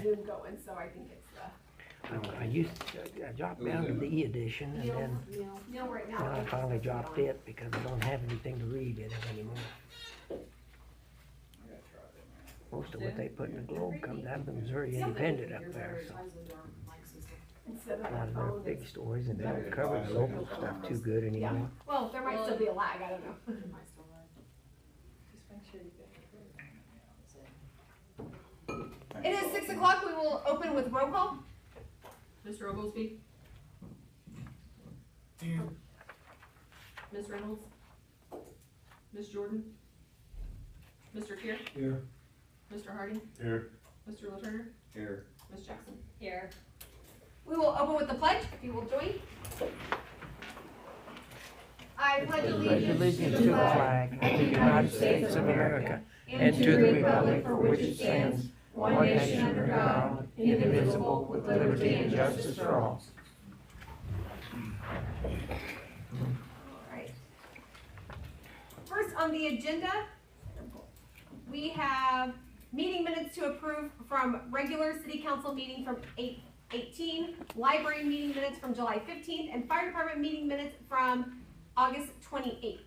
Zoom going, so I think it's I dropped down to the e-edition and then Neil right now. I finally dropped it because I don't have anything to read in it anymore. Most of what they put in the Globe comes out of the Missouri Independent up there, so a lot of their big stories, and they don't cover the local stuff too good anymore. Well, there might still be a lag, I don't know. It is 6 o'clock, we will open with roll call. Mr. Oglesby? Here. Ms. Reynolds? Ms. Jordan? Mr. Kier? Here. Mr. Harding? Here. Mr. Laturner? Here. Ms. Jackson? Here. We will open with the pledge, if you will join. I pledge Allegiance to the flag of the United States of America and to the republic for which it stands, one nation under God, indivisible, with liberty and justice for all. Alright. First on the agenda, we have meeting minutes to approve from regular city council meeting from 8/18, library meeting minutes from July 15th, and fire department meeting minutes from August 28th.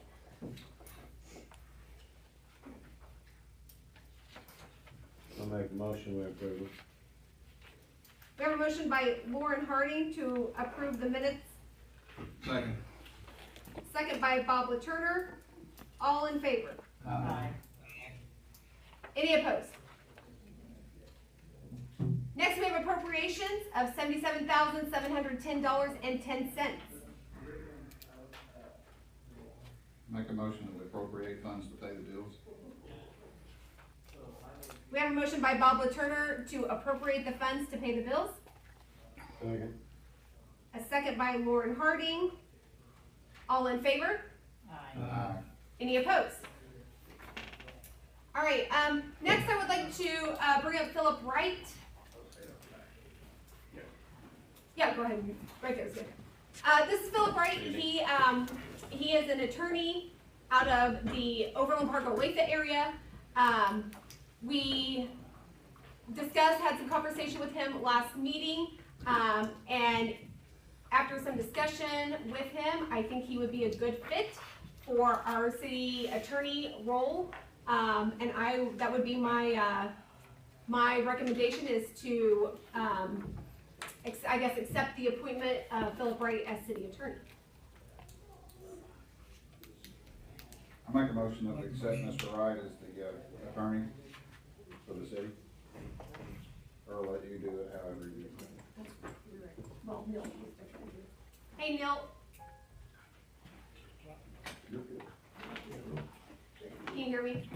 I'll make a motion we approve it. We have a motion by Lauren Harding to approve the minutes. Second. Second by Bob Laturner. All in favor? Aye. Any opposed? Next, we have appropriations of $77,710.10. Make a motion to appropriate funds to pay the bills. We have a motion by Bob Laturner to appropriate the funds to pay the bills. Second. A second by Lauren Harding. All in favor? Aye. Any opposed? All right, next I would like to bring up Philip Wright. Yeah, go ahead, right there is good. This is Philip Wright. He is an attorney out of the Overland Park, Olathe area. We discussed, had some conversation with him last meeting, and after some discussion with him, I think he would be a good fit for our city attorney role. And that would be my recommendation is to, I guess, accept the appointment of Philip Wright as city attorney. I make a motion that we accept Mr. Wright as the attorney for the city. Or let you do it however you do it. Well, Neil. Hey, Neil. Can you hear me?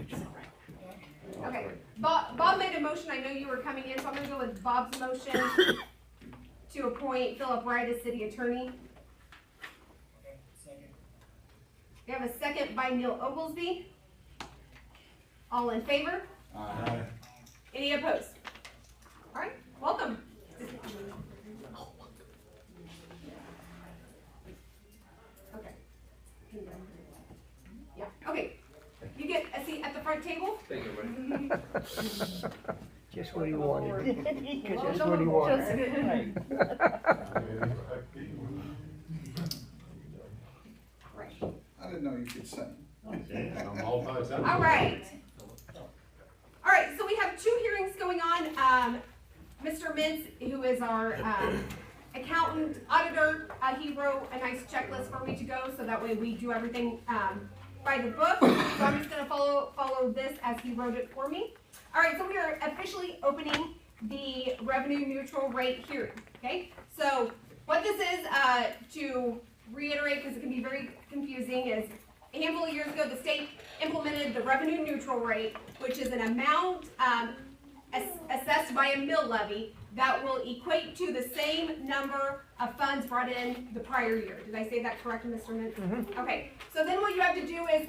Okay. Bob made a motion. I know you were coming in, so I'm going to go with Bob's motion to appoint Philip Wright as city attorney. We have a second by Neil Oglesby. All in favor? Aye. Any opposed? All right, welcome. Okay. Yeah, okay. You get a seat at the front table? Thank you, Just what he wanted. Well, Just what he wanted. Right. I didn't know you could sing. All right. All right, so we have two hearings going on. Mr. Mintz, who is our accountant, auditor, he wrote a nice checklist for me to go, so that way we do everything by the book. So I'm just gonna follow this as he wrote it for me. All right, so we are officially opening the revenue neutral rate hearing, okay? So what this is, to reiterate, because it can be very confusing, is a handful of years ago, the state implemented the revenue neutral rate, which is an amount assessed by a mill levy that will equate to the same number of funds brought in the prior year. Did I say that correct, Mr. Mintz? Mm-hmm. Okay, so then what you have to do is,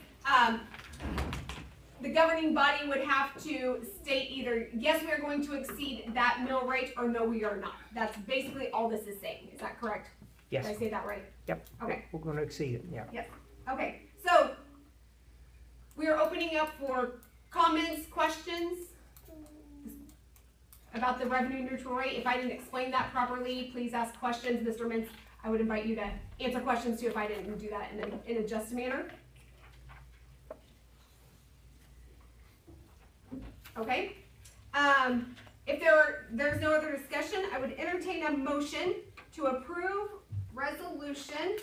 the governing body would have to state either, yes, we are going to exceed that mill rate, or no, we are not. That's basically all this is saying. Is that correct? Yes. Did I say that right? Yep. Okay. We're going to exceed it, yeah. Yes. Okay, so we are opening up for comments, questions. about the revenue neutral rate. If I didn't explain that properly, please ask questions. Mr. Mintz, I would invite you to answer questions too if I didn't do that in a just manner. Okay? If there's no other discussion, I would entertain a motion to approve resolution,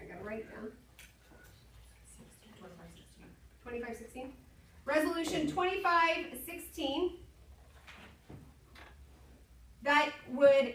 I gotta write it down, 2516. Resolution 2516, that would,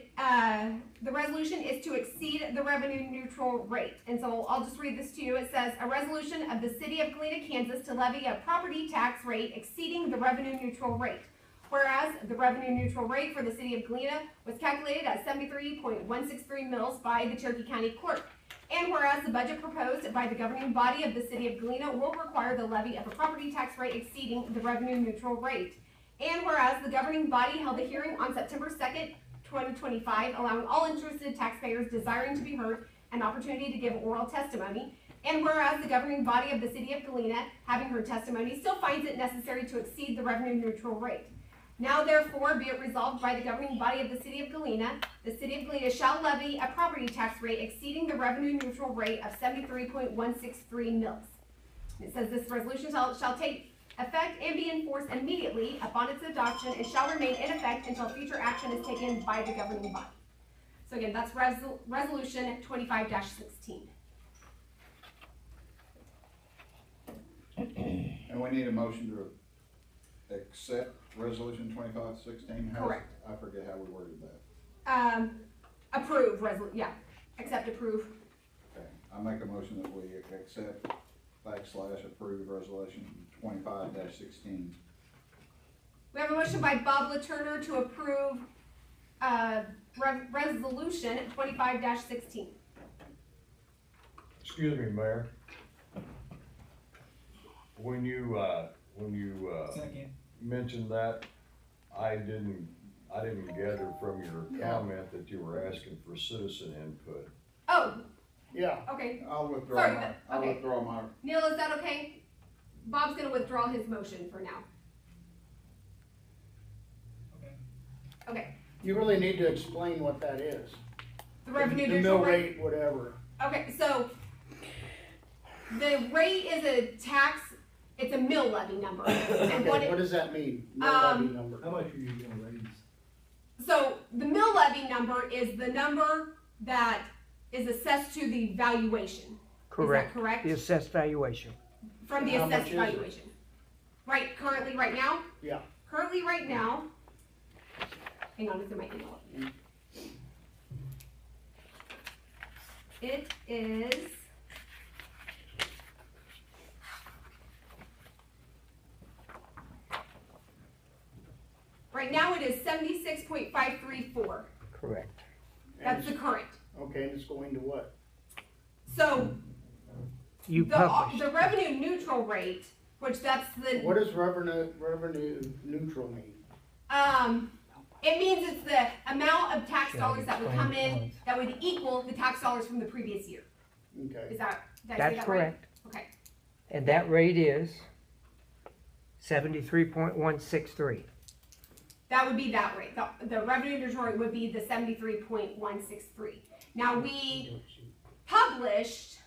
the resolution is to exceed the revenue neutral rate. And so I'll just read this to you. It says, a resolution of the City of Galena, Kansas to levy a property tax rate exceeding the revenue neutral rate. Whereas the revenue neutral rate for the City of Galena was calculated at 73.163 mils by the Cherokee County Clerk. And whereas the budget proposed by the governing body of the City of Galena will require the levy of a property tax rate exceeding the revenue neutral rate. And whereas the governing body held a hearing on September 2nd, 2025, allowing all interested taxpayers desiring to be heard an opportunity to give oral testimony. And whereas the governing body of the City of Galena, having heard testimony, still finds it necessary to exceed the revenue neutral rate. Now therefore be it resolved by the governing body of the City of Galena, the City of Galena shall levy a property tax rate exceeding the revenue neutral rate of 73.163 mils. It says this resolution shall take effect and be enforced immediately upon its adoption and shall remain in effect until future action is taken by the governing body. So again, that's resolution 25-16. And we need a motion to accept resolution 2516? Correct. I forget how we worded that. Approve accept, approve. Okay, I make a motion that we accept / approve resolution 25-16. We have a motion by Bob LaTurner to approve resolution 25-16. Excuse me, Mayor. When you mentioned that, I didn't gather from your comment that you were asking for citizen input. Oh, Yeah. okay. I'll withdraw Sorry, my, I'll okay. withdraw my, Neil, is that okay? Bob's gonna withdraw his motion for now. Okay. You really need to explain what that is. The revenue The neutral mill rate. rate, whatever. Okay, so the rate is a tax, it's a mill levy number. And Okay, what what it, does that mean? Mill levy number. How much are you gonna raise? so the mill levy number is the number that is assessed to the valuation. Correct. Is that correct? The assessed valuation. From the How much assessed is it? valuation. Right, currently, right now? Yeah. Currently, right now, hang on, it's in my email. It is right now it is 76.534. Correct. That's the current. Okay, and it's going to what? So You the revenue neutral rate, which that's the What does revenue neutral mean? it means it's the amount of tax dollars that would come in that would equal the tax dollars from the previous year. Okay. Is that, did I say That's that right? correct. Okay. And that rate is 73.163. That would be that rate. The revenue neutral rate would be the 73.163. Now we published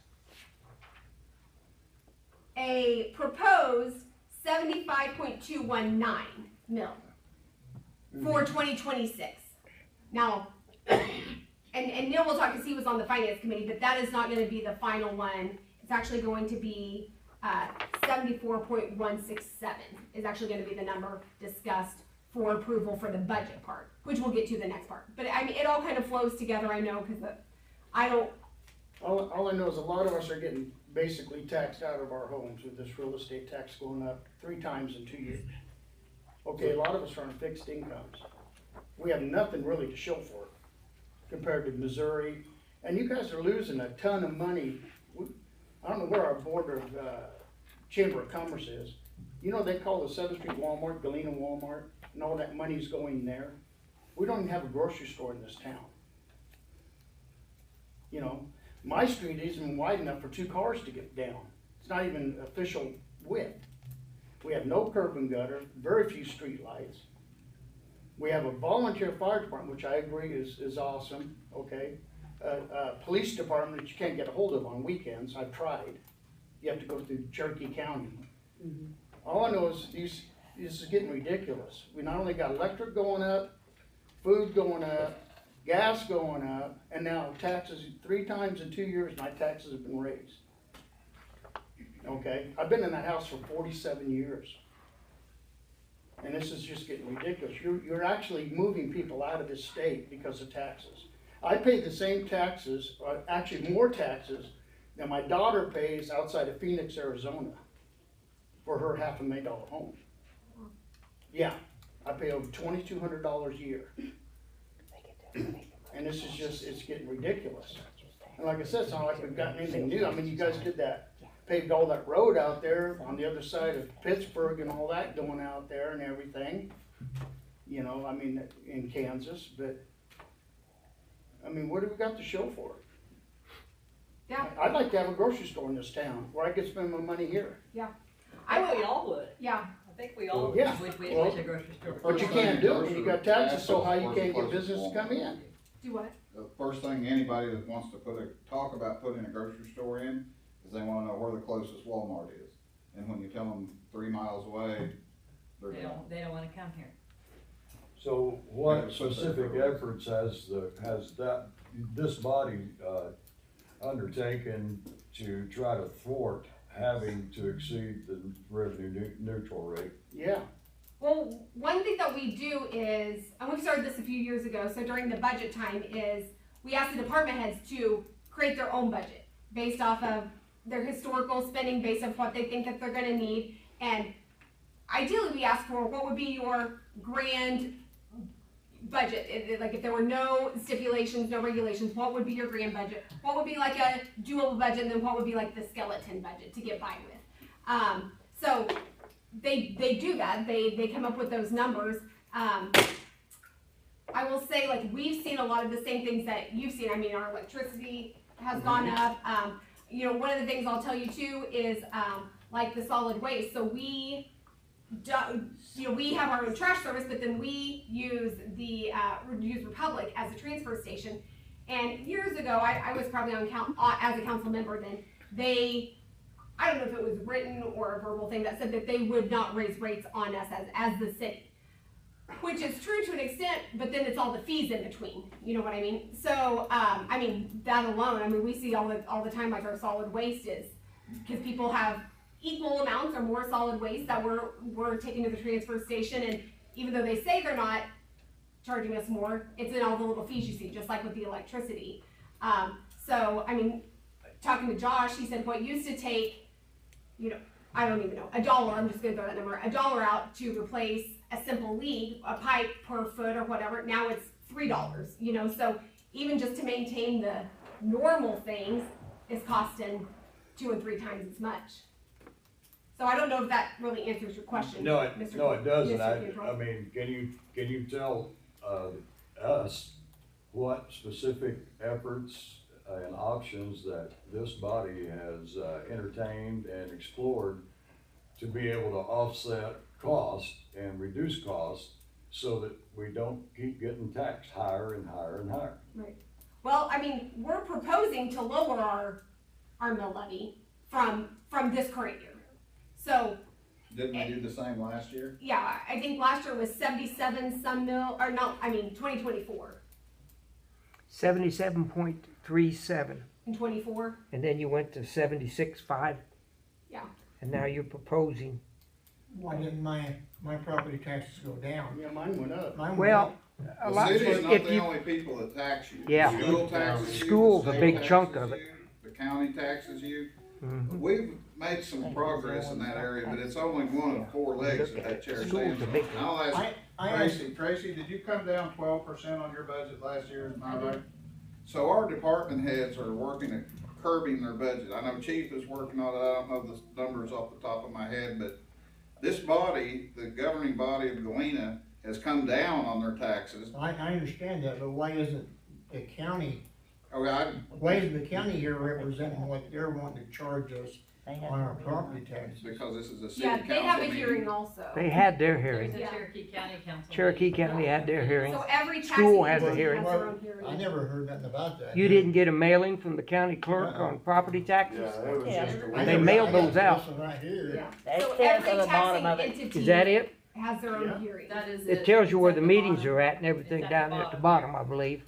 a proposed 75.219 mil for 2026. Now, and Neil will talk because he was on the finance committee, but that is not going to be the final one. It's actually going to be 74.167 is actually going to be the number discussed for approval for the budget part, which we'll get to the next part. But I mean, it all kind of flows together, I know, because I don't. All I know is a lot of us are getting basically taxed out of our homes with this real estate tax going up 3 times in 2 years. Okay, a lot of us are on fixed incomes. We have nothing really to show for it compared to Missouri. And you guys are losing a ton of money. I don't know where our board of Chamber of Commerce is. You know, they call the 7th Street Walmart, Galena Walmart, and all that money's going there. We don't even have a grocery store in this town. You know, my street isn't wide enough for 2 cars to get down. It's not even official width. We have no curb and gutter, very few street lights. We have a volunteer fire department, which I agree is awesome, okay? Police department that you can't get a hold of on weekends, I've tried. You have to go through Cherokee County. All I know is this is getting ridiculous. We not only got electric going up, food going up, gas going up, and now taxes, 3 times in 2 years, my taxes have been raised. Okay, I've been in that house for 47 years. And this is just getting ridiculous. You're actually moving people out of this state because of taxes. I pay the same taxes, or actually more taxes, than my daughter pays outside of Phoenix, Arizona, for her $500,000 home. Yeah, I pay over $2,200 a year. And this is just, it's getting ridiculous. And like I said, it's not like we've gotten anything new. I mean, you guys did that, paved all that road out there on the other side of Pittsburgh and all that going out there and everything. You know, I mean, in Kansas, but, I mean, what do we got to show for it? Yeah. I'd like to have a grocery store in this town where I could spend my money here. I think we all would. Yeah. I think we all Yeah. would wish Well, a grocery store. But you can't do it when you got taxes so high you can't get business to come in. Do what? The first thing anybody that wants to talk about putting a grocery store in is they wanna know where the closest Walmart is. And when you tell them 3 miles away, they're gone. They don't wanna come here. So what specific efforts has this body, undertaken to try to thwart having to exceed the revenue neutral rate? Yeah, Well, one thing that we do is, and we started this a few years ago, so during the budget time is, we ask the department heads to create their own budget based off of their historical spending, based off what they think that they're gonna need. And ideally, we ask for what would be your grand budget, like if there were no stipulations, no regulations, what would be your grand budget? What would be like a doable budget, and then what would be like the skeleton budget to get by with? So they do that, they come up with those numbers. I will say, like, we've seen a lot of the same things that you've seen. I mean, our electricity has gone up. You know, one of the things I'll tell you too is, like the solid waste. So we have our own trash service, but then we use use Republic as a transfer station. And years ago, I was probably on as a council member then, I don't know if it was written or a verbal thing that said that they would not raise rates on us as the city. Which is true to an extent, but then it's all the fees in between, you know what I mean? So, I mean, that alone, I mean, we see all the time, like our solid waste is, because people have equal amounts or more solid waste that we're taking to the transfer station, and even though they say they're not charging us more, it's in all the little fees you see, just like with the electricity. So, I mean, talking to Josh, he said what used to take, you know, I don't even know, $1, I'm just gonna throw that number, $1 out to replace a simple leak, a pipe per foot or whatever, now it's $3, you know, so even just to maintain the normal things is costing 2 and 3 times as much. So I don't know if that really answers your question. No, it doesn't. Mr. I mean, can you tell, us what specific efforts and options that this body has entertained and explored to be able to offset cost and reduce cost so that we don't keep getting taxed higher and higher and higher? Right. Well, I mean, we're proposing to lower our mill levy from this current year. So, Didn't we do the same last year? yeah, I think last year was 77 some mil, or no, I mean 2024. 77.37, In 24, and then you went to 76.5, yeah. and now you're proposing. Why didn't my property taxes go down? yeah, mine went up. Mine went Well, up. a The lot, city's not if the you, only people that tax you. Yeah. School taxes you. School's the a state big chunk taxes of it. you, the county taxes you. Mhm. We've made some progress in that area, but it's only one of 4 legs that that chair School's stands a on. big- And I'll ask I asked, Tracy, did you come down 12% on your budget last year? Am I right? So our department heads are working at curbing their budget. I know Chief is working on it. I don't know the numbers off the top of my head, but this body, the governing body of Galena, has come down on their taxes. I understand that, but why isn't the county Okay, here representing what they're wanting to charge us on our property taxes. Because this is a city Yeah, council they have a meeting. hearing also. They had their There's hearing. a Yeah. Cherokee County Council. Cherokee meeting. County had their hearing. So every School taxing has a agency hearing. has their own hearing. I never heard nothing about that. You didn't get a mailing from the county clerk on property taxes? Yeah, it was Yeah. just a I They never- mailed I got those out. this one right here. Yeah. That So says every on the bottom taxing of it. entity Is that it? has their own Yeah. hearing. That is It tells you where It's the at meetings bottom. are at and everything It's at down the there at the bottom. bottom, I believe.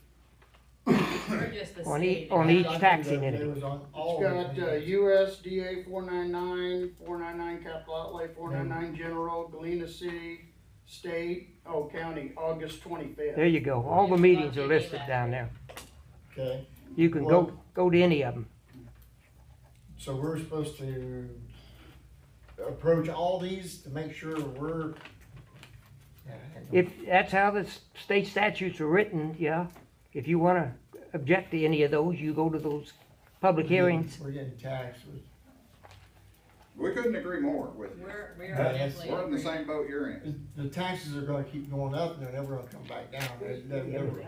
We're just the On city. on I each thought taxing that entity. It was on It's all. got, of them. USDA 499 capital outlay, 499 general, Galena city, state, county, August 25th. There you go. All the meetings are listed down there. Okay, You can go to any of them. so we're supposed to approach all these to make sure we're. If that's how the state statutes are written, yeah. If you wanna object to any of those, you go to those public hearings. We're getting taxed. We couldn't agree more with you. We're Yeah, definitely. We're in the same boat you're in. The taxes are gonna keep going up and they're never gonna come back down. They've never-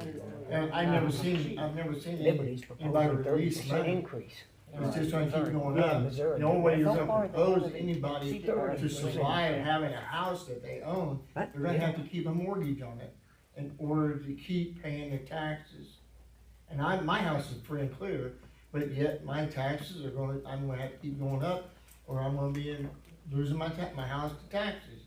And I've never seen Liberty's anybody proposing release 30% money. increase. It's just gonna keep going Yeah, up. Missouri. The only way you're So gonna far, they propose haven't- anybody See, they're already to survive having a house that they own, But- they're gonna have to keep a mortgage on it in order to keep paying their taxes. And my house is free and clear, but yet my taxes are I'm gonna have to keep going up, or I'm gonna be losing my house to taxes.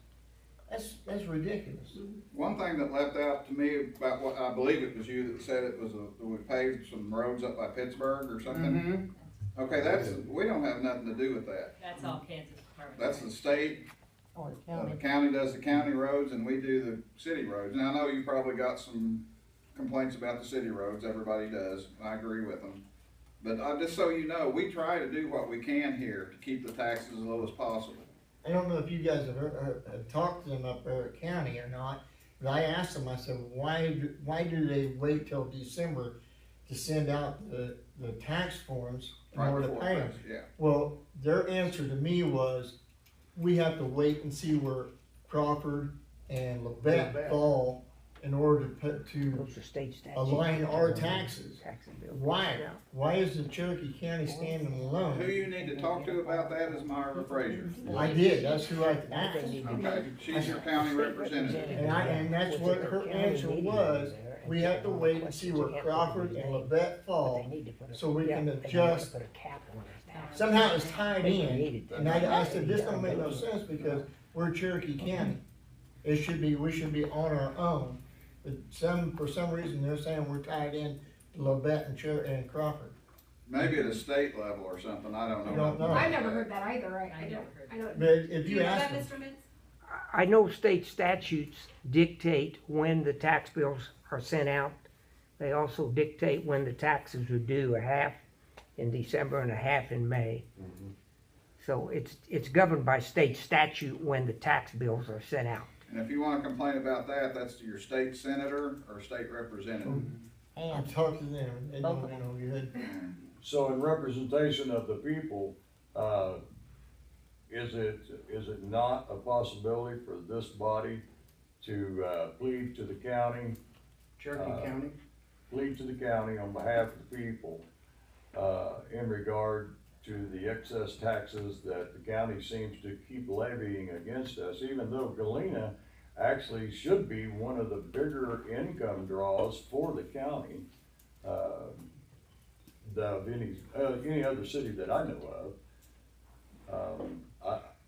That's ridiculous. One thing that left out to me about what, I believe it was you that said it was we paved some roads up by Pittsburgh or something. Mhm. Okay, we don't have nothing to do with that. That's all Kansas Department. That's the state. Or the The county. county does the county roads and we do the city roads. And I know you probably got some complaints about the city roads, everybody does, I agree with them. But just so you know, we try to do what we can here to keep the taxes as low as possible. I don't know if you guys have talked to them up there at county or not, but I asked them, I said, why do they wait till December to send out the tax forms in Right order to before pay them? Christmas, yeah. Well, their answer to me was, we have to wait and see where Crawford and Labette Labette. fall in order to Those are state statutes. align our taxes. Taxes bill. Why? Why is the Cherokee County standing Who alone? you need to talk to about that is Myra Frazier. I did, that's who I asked. Okay, she's your county representative. And that's what her answer was, we have to wait and see where Crawford and Labette fall, so we can adjust. Somehow it's tied in, and I said, this don't make no sense, because we're Cherokee County. We should be on our own, but for some reason, they're saying we're tied in to Labette and Crawford. Maybe at a state level or something, I don't know. I don't know. I've never heard that either, I never heard I don't. But if Do you you know ask that, them, Mr. Mintz? I know state statutes dictate when the tax bills are sent out. They also dictate when the taxes are due, a half in December and a half in May. So it's governed by state statute when the tax bills are sent out. And if you wanna complain about that, that's to your state senator or state representative. I've talked to them, they don't want no good. So in representation of the people, is it not a possibility for this body to plead to the county, Cherokee County. plead to the county on behalf of the people in regard to the excess taxes that the county seems to keep levying against us, even though Galena actually should be one of the bigger income draws for the county of any other city that I know of.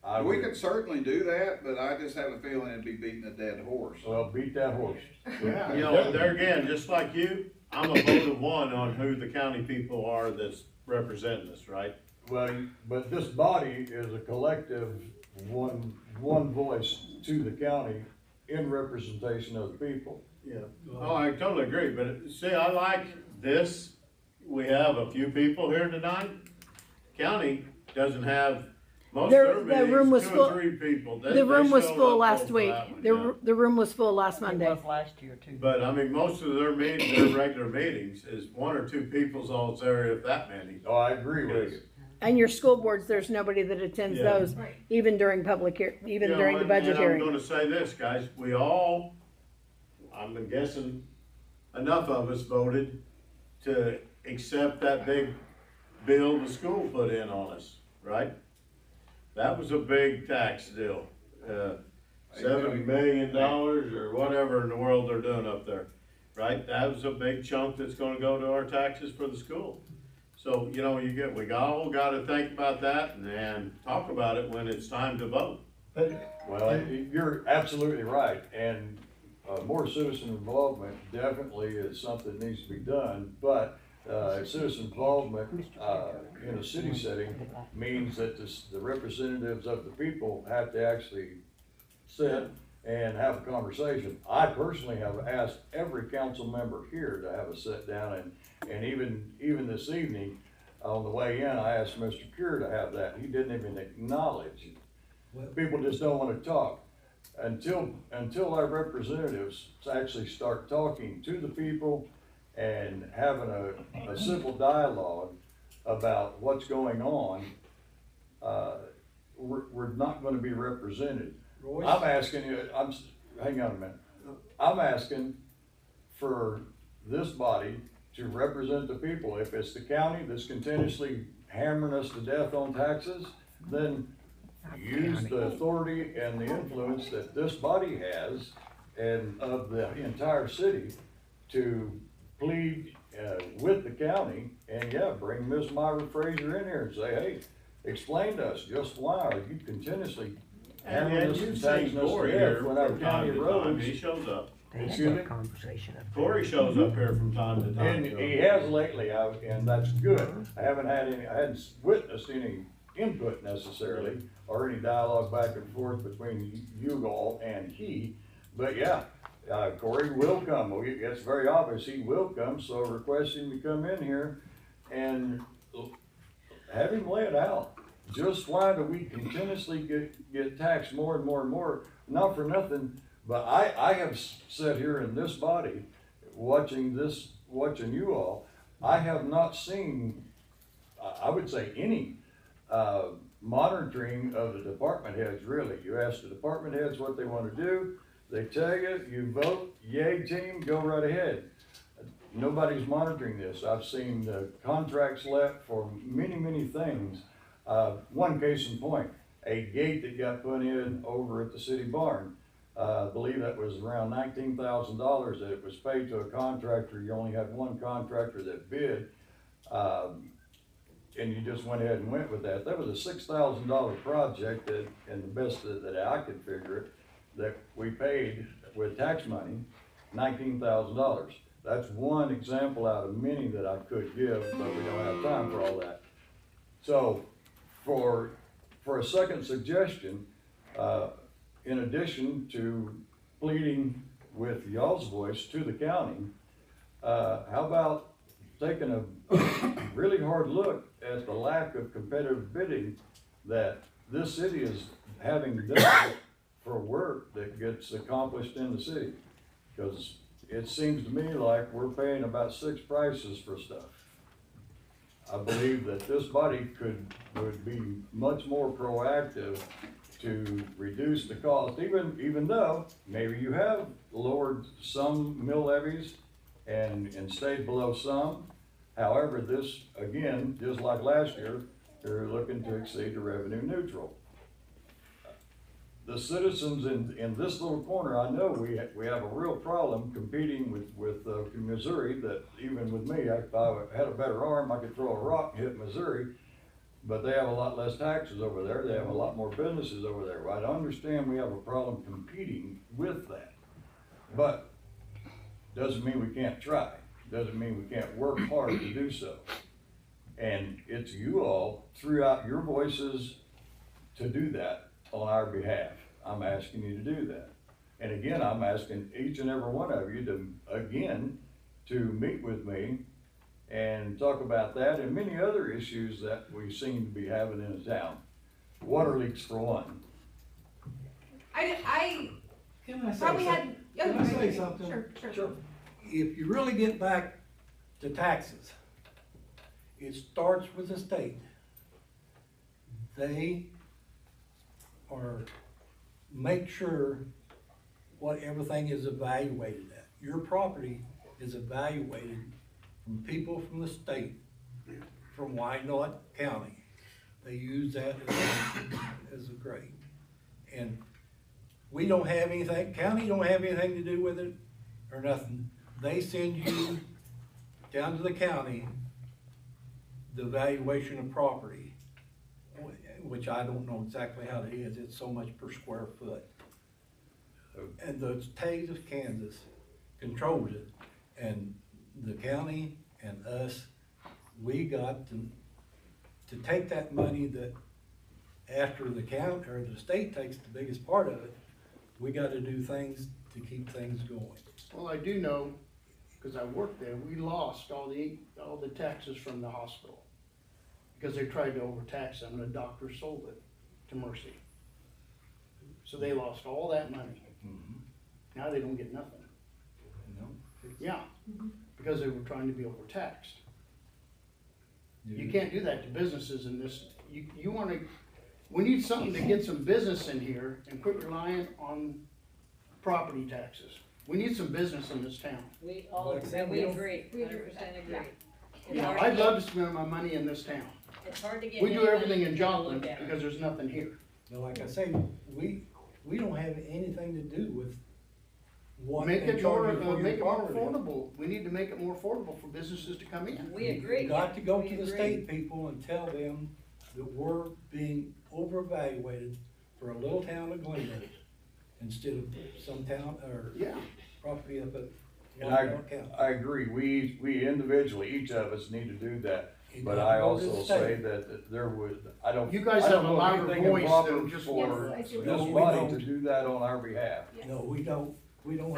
I We would, could certainly do that, but I just have a feeling it'd be beating a dead horse. well, beat that horse. Yeah. You know, there again, just like you, I'm a vote of one on who the county people are that's representing us, right? Well, but this body is a collective, one voice to the county in representation of the people. Yeah. Oh, I totally agree, but see, I like this, we have a few people here tonight. County doesn't have, most There- of their the room was meetings, 2 or full- 3 people. The room was showed full up last for week. that one, yeah. The room was full last Monday. It was last year too. But I mean, most of their meetings, their regular meetings is 1 or 2 people's all there, if that many. Oh, I agree with you. And your school boards, there's nobody that attends Yeah. those, even during even You know, during the budget and hearing. I'm gonna say this, guys, we all, I'm guessing, enough of us voted to accept that big bill the school put in on us, right? That was a big tax deal. $7 million or whatever in the world they're doing up there, right? That was a big chunk that's gonna go to our taxes for the school. So, you know, we all gotta think about that and talk about it when it's time to vote. Well, you're absolutely right, and more citizen involvement definitely is something that needs to be done, but citizen involvement in a city setting means that the representatives of the people have to actually sit and have a conversation. I personally have asked every council member here to have a sit down, and even this evening, on the way in, I asked Mr. Cure to have that. He didn't even acknowledge it. People just don't wanna talk. Until our representatives actually start talking to the people and having a simple dialogue about what's going on, we're not gonna be represented. I'm asking you, hang on a minute. I'm asking for this body to represent the people. If it's the county that's continuously hammering us to death on taxes, then use the authority and the influence that this body has and of the entire city to plead with the county, and bring Ms. Myra Frazier in here and say, hey, explain to us just why are you continuously hammering us and taxing us to death when our county roads. He shows up. Excuse me? Corey shows up here from time to time. And he has lately, and that's good. I hadn't witnessed any input necessarily, or any dialogue back and forth between you all and he, but Corey will come. Well, it's very obvious he will come, so request him to come in here and have him lay it out. Just why do we continuously get taxed more and more and more? Not for nothing, but I have sat here in this body, watching you all, I have not seen, I would say, any monitoring of the department heads, really. You ask the department heads what they want to do, they tell you, you vote, yay team, go right ahead. Nobody's monitoring this. I've seen the contracts let for many things. One case in point, a gate that got put in over at the city barn. I believe that was around $19,000 that it was paid to a contractor. You only had one contractor that bid. And you just went ahead and went with that. That was a $6,000 project that, and the best that I could figure it, that we paid with tax money, $19,000. That's one example out of many that I could give, but we don't have time for all that. So for a second suggestion, in addition to pleading with y'all's voice to the county, how about taking a really hard look at the lack of competitive bidding that this city is having done for work that gets accomplished in the city? Because it seems to me like we're paying about 6 prices for stuff. I believe that this body would be much more proactive to reduce the cost, even though maybe you have lowered some mill levies and stayed below some. However, this, again, just like last year, they're looking to exceed the revenue neutral. The citizens in this little corner, I know we have a real problem competing with Missouri, that even with me, if I had a better arm, I could throw a rock and hit Missouri, but they have a lot less taxes over there. They have a lot more businesses over there. I understand we have a problem competing with that, but doesn't mean we can't try. Doesn't mean we can't work hard to do so. And it's you all threw out your voices to do that on our behalf. I'm asking you to do that. And again, I'm asking each and every one of you to meet with me and talk about that and many other issues that we seem to be having in the town. Water leaks for one. I Can I say probably something? had. Can I say something? Sure. If you really get back to taxes, it starts with the state. They make sure what everything is evaluated at. Your property is evaluated from people from the state, from Wyandotte County. they use that as a grade. And we don't have anything, county don't have anything to do with it or nothing. They send you down to the county the valuation of property, which I don't know exactly how it is, it's so much per square foot. And the state of Kansas controls it, and the county and us, we got to take that money that after the county, or the state takes the biggest part of it, we gotta do things to keep things going. Well, I do know, cause I worked there, we lost all the taxes from the hospital. Because they tried to overtax them, and the doctor sold it to Mercy. So they lost all that money. Now they don't get nothing. You know? Yeah, because they were trying to be overtaxed. You can't do that to businesses in this, you wanna, we need something to get some business in here and quit relying on property taxes. We need some business in this town. We all, Like I said, we we don't- agree, We agree 100% with agree. that. It's You know, hard to I'd get- love to spend my money in this town. It's hard to get. We do anybody everything in to Joplin look at it. because there's nothing here. Now, like I say, we don't have anything to do with what Make they it charge more, you for make your it more property. affordable. We need to make it more affordable for businesses to come in. We agree. You got to go We to the agree. state people and tell them that we're being overvaluated for a little town of Galena instead of some town or Yeah. property up at And Washington County. I agree, we individually, each of us need to do that, You but gotta I go to the also state. say that there would, I don't. You guys I don't have a know louder anything in voice Robert than just- for Yes, I see what you're this saying. body We to don't. do that on our behalf. No, we don't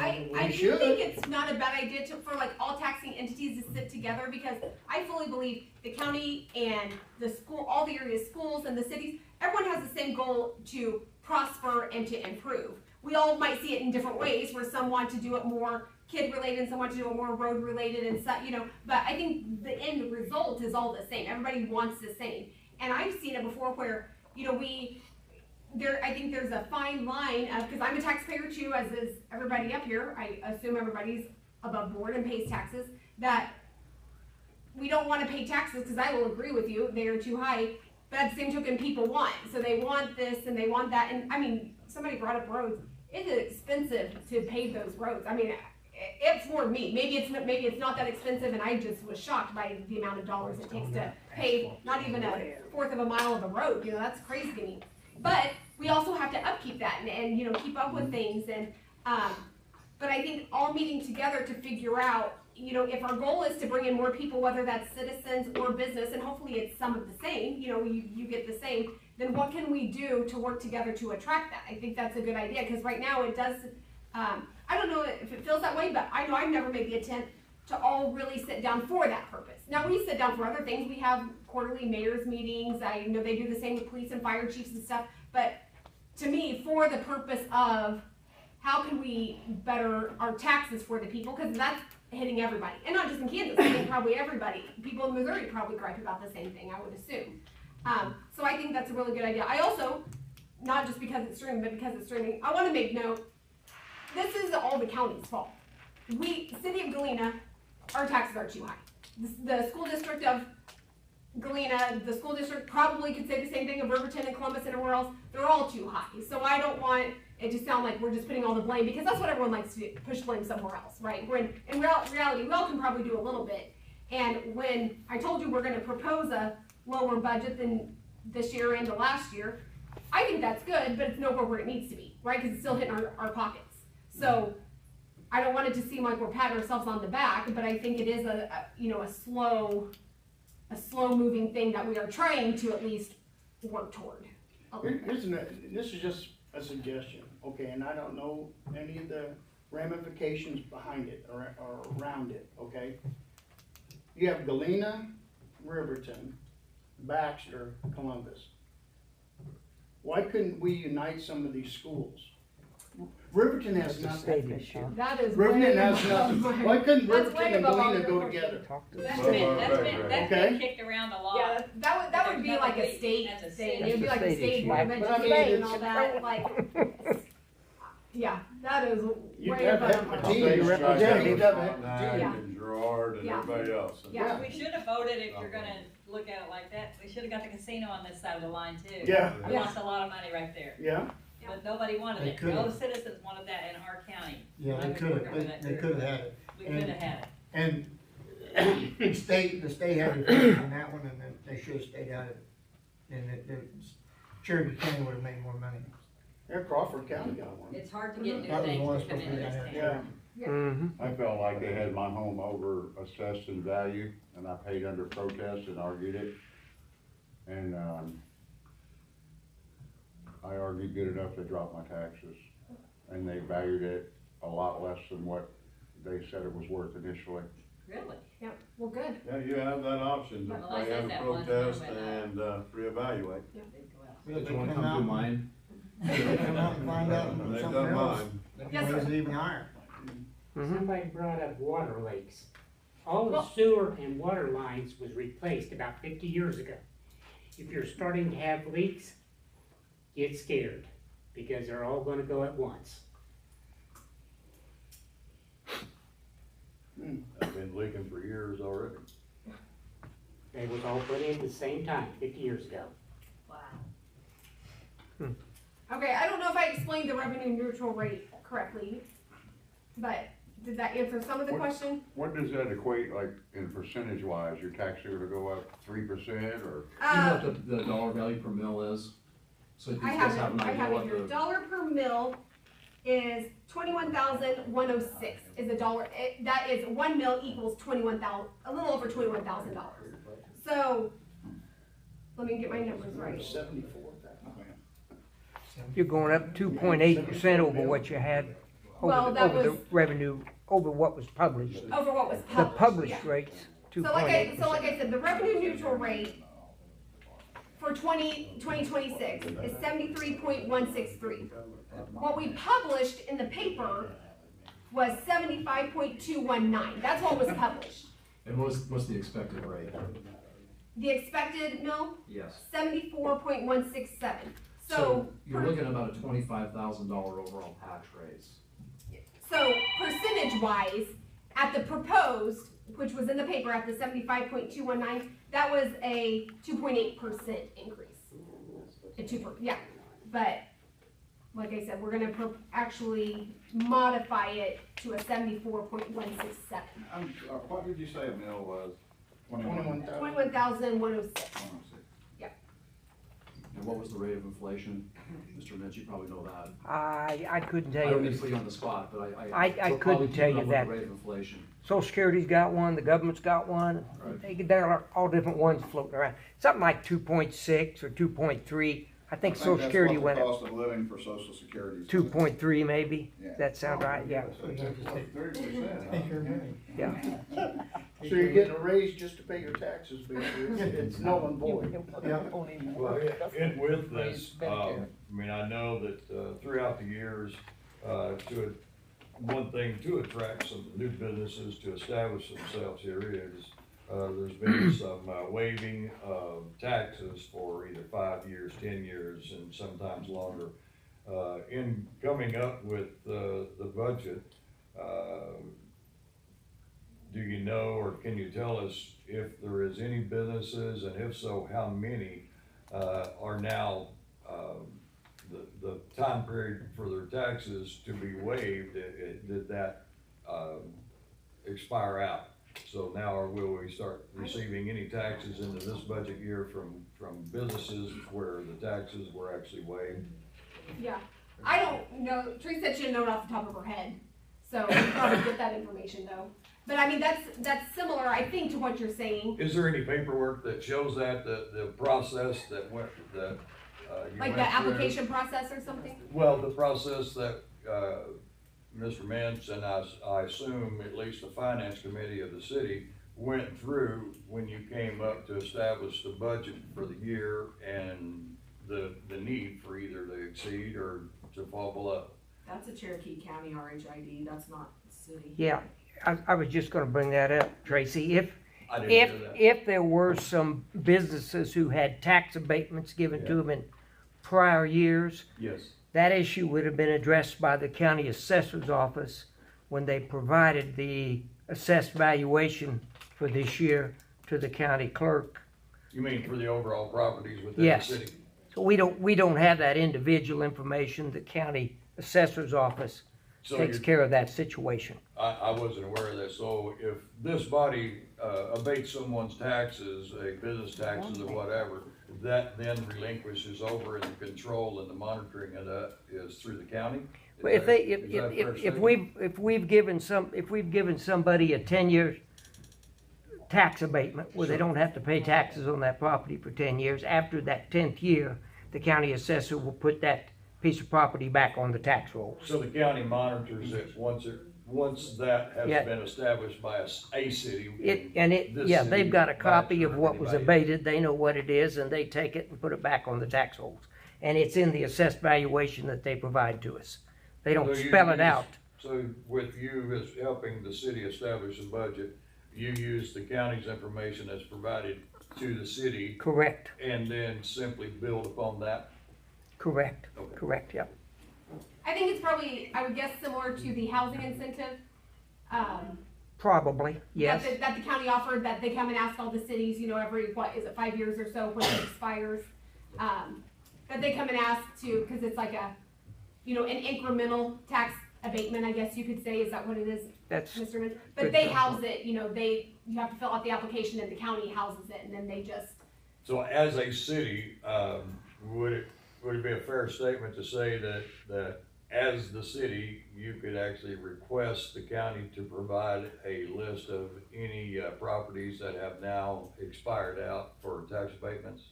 have I a do should. think it's not a bad idea for like all taxing entities to sit together, because I fully believe the county and the school, all the area schools and the cities, everyone has the same goal to prosper and to improve. We all might see it in different ways, where some want to do it more kid-related, and some want to do it more road-related and stuff, you know, but I think the end result is all the same. Everybody wants the same. And I've seen it before where, you know, I think there's a fine line of, because I'm a taxpayer too, as is everybody up here. I assume everybody's above board and pays taxes, that we don't want to pay taxes, because I will agree with you, they are too high. But at the same token, people want, so they want this and they want that. And I mean, somebody brought up roads. It is expensive to pave those roads. I mean, it floored me. Maybe it's not that expensive, and I just was shocked by the amount of dollars it takes to pave not even a fourth of a mile of a road. You know, that's crazy to me. But we also have to upkeep that and you know, keep up with things. And but I think all meeting together to figure out, you know, if our goal is to bring in more people, whether that's citizens or business, and hopefully it's some of the same, you know, you get the same, then what can we do to work together to attract that? I think that's a good idea, because right now it does, I don't know if it feels that way, but I know I've never made the attempt to all really sit down for that purpose. Now, we sit down for other things. We have quarterly mayor's meetings. I know they do the same with police and fire chiefs and stuff, but to me, for the purpose of how can we better our taxes for the people, because that's hitting everybody, and not just in Kansas, I think probably everybody. People in Missouri probably gripe about the same thing, I would assume. So I think that's a really good idea. I also, not just because it's streaming, but because it's streaming, I want to make note, this is all the county's fault. City of Galena, our taxes are too high. The school district of Galena, the school district probably could say the same thing of Riverton and Columbus and everywhere else. They're all too high. So I don't want it to sound like we're just putting all the blame, because that's what everyone likes to do, push blame somewhere else, right? When in reality, we all can probably do a little bit. And when I told you we're going to propose a lower budget than this year and the last year, I think that's good, but it's nowhere where it needs to be, right? Because it's still hitting our pockets. So I don't want it to seem like we're patting ourselves on the back, but I think it is a slow moving thing that we are trying to at least work toward. This is just a suggestion, okay, and I don't know any of the ramifications behind it or around it, okay? You have Galena, Riverton, Baxter, Columbus. Why couldn't we unite some of these schools? Riverton has That's a state nothing. issue. That is Riverton way has above nothing. my- Why couldn't That's Riverton way and above all Galena your go proportions. together? Talk to That's the been Okay. kicked around a lot. Yeah, that would be There's like no a state as a thing. city. It'd be like a That's a state state board of issue. But I mean, education and it's- all that. Like, yeah, that is You way have to above have my a The team. state's Your trying to representative go of it. Frontenac Yeah. and Gerard and Yeah. everybody else. Yeah. We should have voted if you're gonna look at it like that. We should've got the casino on this side of the line too. Yeah. We lost a lot of money right there, Yeah, but nobody wanted They it. could've. No citizens wanted that in our county. Yeah, I they was could've, working with that they group. could've had it. We could've had it. And the state had a vote on that one, and then they should've stayed out of it. And the Cherokee County would've made more money. yeah, Crawford County got one. It's hard to get new That was things one to come supposed to into be this down town. Yeah, Mm-hmm. I felt like they had my home over assessed in value, and I paid under protest and argued it. And, I argued good enough to drop my taxes, and they valued it a lot less than what they said it was worth initially. Really? Yeah, well, good. Yeah, you have that option, to Well, I pay said under that once, protest and I went, and, reevaluate. Well, Did they you wanna come come out do and- mine? They come out and find out They've something done else, mine. they Yes, can raise sir. it even higher. Somebody brought up water leaks. All the Well- sewer and water lines was replaced about 50 years ago. If you're starting to have leaks, get scared, because they're all gonna go at once. I've been leaking for years already. They was all put in at the same time, 50 years ago. Wow. Okay, I don't know if I explained the revenue neutral rate correctly, but did that answer some of the What- question? What does that equate, like, in percentage wise? Your taxes are gonna go up 3% or? Do you know what the dollar value per mill is? So you I guys have an it, I idea have it what here. the, Dollar per mill is 21,106 is a dollar, that is 1 mil equals 21,000, a little over $21,000. So, let me get my numbers right. 74,000. You're going up 2.8% over what you had, Well, over, that over the was- revenue, over what was published. Over what was The published. published yeah. rates, So like I 2.8%. said, the revenue neutral rate for 2026 is 73.163. What we published in the paper was 75.219. That's what was published. and what's the expected rate? The expected mill, Yes. 74.167. So, You're looking at about a $25,000 overall tax raise. so percentage wise, at the proposed, which was in the paper at the 75.219, that was a 2.8% increase. Yeah, but like I said, we're gonna actually modify it to a 74.167. What did you say a mill was? 21,000. 21,106. Yeah. And what was the rate of inflation? Mr. Mitch, you probably know that. I couldn't I tell don't mean you. to put you on the spot, but I we're couldn't probably tell keeping you up with that. the rate of inflation. Social Security's got one, the government's got one. There are all different ones floating around. Something like 2.6 or 2.3. I think Social Security went That's up what the cost of living for Social Security is. 2.3 maybe. Yeah. That sound right? Yeah. So you have to take 30%. take your money. Yeah. So you're getting a raise just to pay your taxes, but it's null and void. Yeah. Well, and with this, I mean, I know that, throughout the years, one thing to attract some new businesses to establish themselves here is, there's been some waiving of taxes for either 5 years, 10 years, and sometimes longer. In coming up with the budget, do you know, or can you tell us if there is any businesses, and if so, how many, are now, the time period for their taxes to be waived, did that, expire out? So now, or will we start receiving any taxes into this budget year from businesses where the taxes were actually waived? Yeah. I don't know, Teresa should know it off the top of her head, so we'll probably get that information though. But I mean, that's similar, I think, to what you're saying. Is there any paperwork that shows that, the process that went, that, you Like went the through? application process or something? Well, the process that, Mr. Mintz and I assume at least the finance committee of the city went through when you came up to establish the budget for the year and the need for either to exceed or to fall below. That's a Cherokee County RHID, that's not city. Yeah. I was just gonna bring that up, Tracy. I didn't hear that. If there were some businesses who had tax abatements given to them in prior years, Yes. that issue would have been addressed by the county assessor's office when they provided the assessed valuation for this year to the county clerk. You mean for the overall properties within the Yes. city? So we don't have that individual information. The county assessor's office So takes you're- care of that situation. I wasn't aware of that, so if this body, abates someone's taxes, business taxes or whatever, that then relinquishes over and the control and the monitoring of that is through the county? Well, if they, Is that a fair if statement? we've given somebody a 10-year tax abatement where they don't have to pay taxes on that property for 10 years, after that 10th year, the county assessor will put that piece of property back on the tax rolls. So the county monitors it once that has Yeah. been established by a city. Yeah, they've got a copy of what was abated, they know what it is, and they take it and put it back on the tax rolls. And it's in the assessed valuation that they provide to us. They don't So you spell it use- out. So with you as helping the city establish a budget, you use the county's information that's provided to the city Correct, and then simply build upon that? correct, Okay. correct, yep. I think it's probably, I would guess, similar to the housing incentive, Probably, yes. that the county offered, that they come and ask all the cities, you know, every, what, is it 5 years or so when it expires? That they come and ask to, cause it's like a, you know, an incremental tax abatement, I guess you could say, is that what it is, That's, Mr. Mintz? But good they point. house it, you know, you have to fill out the application and the county houses it, and then they just, So as a city, would it be a fair statement to say that as the city, you could actually request the county to provide a list of any properties that have now expired out for tax abatements?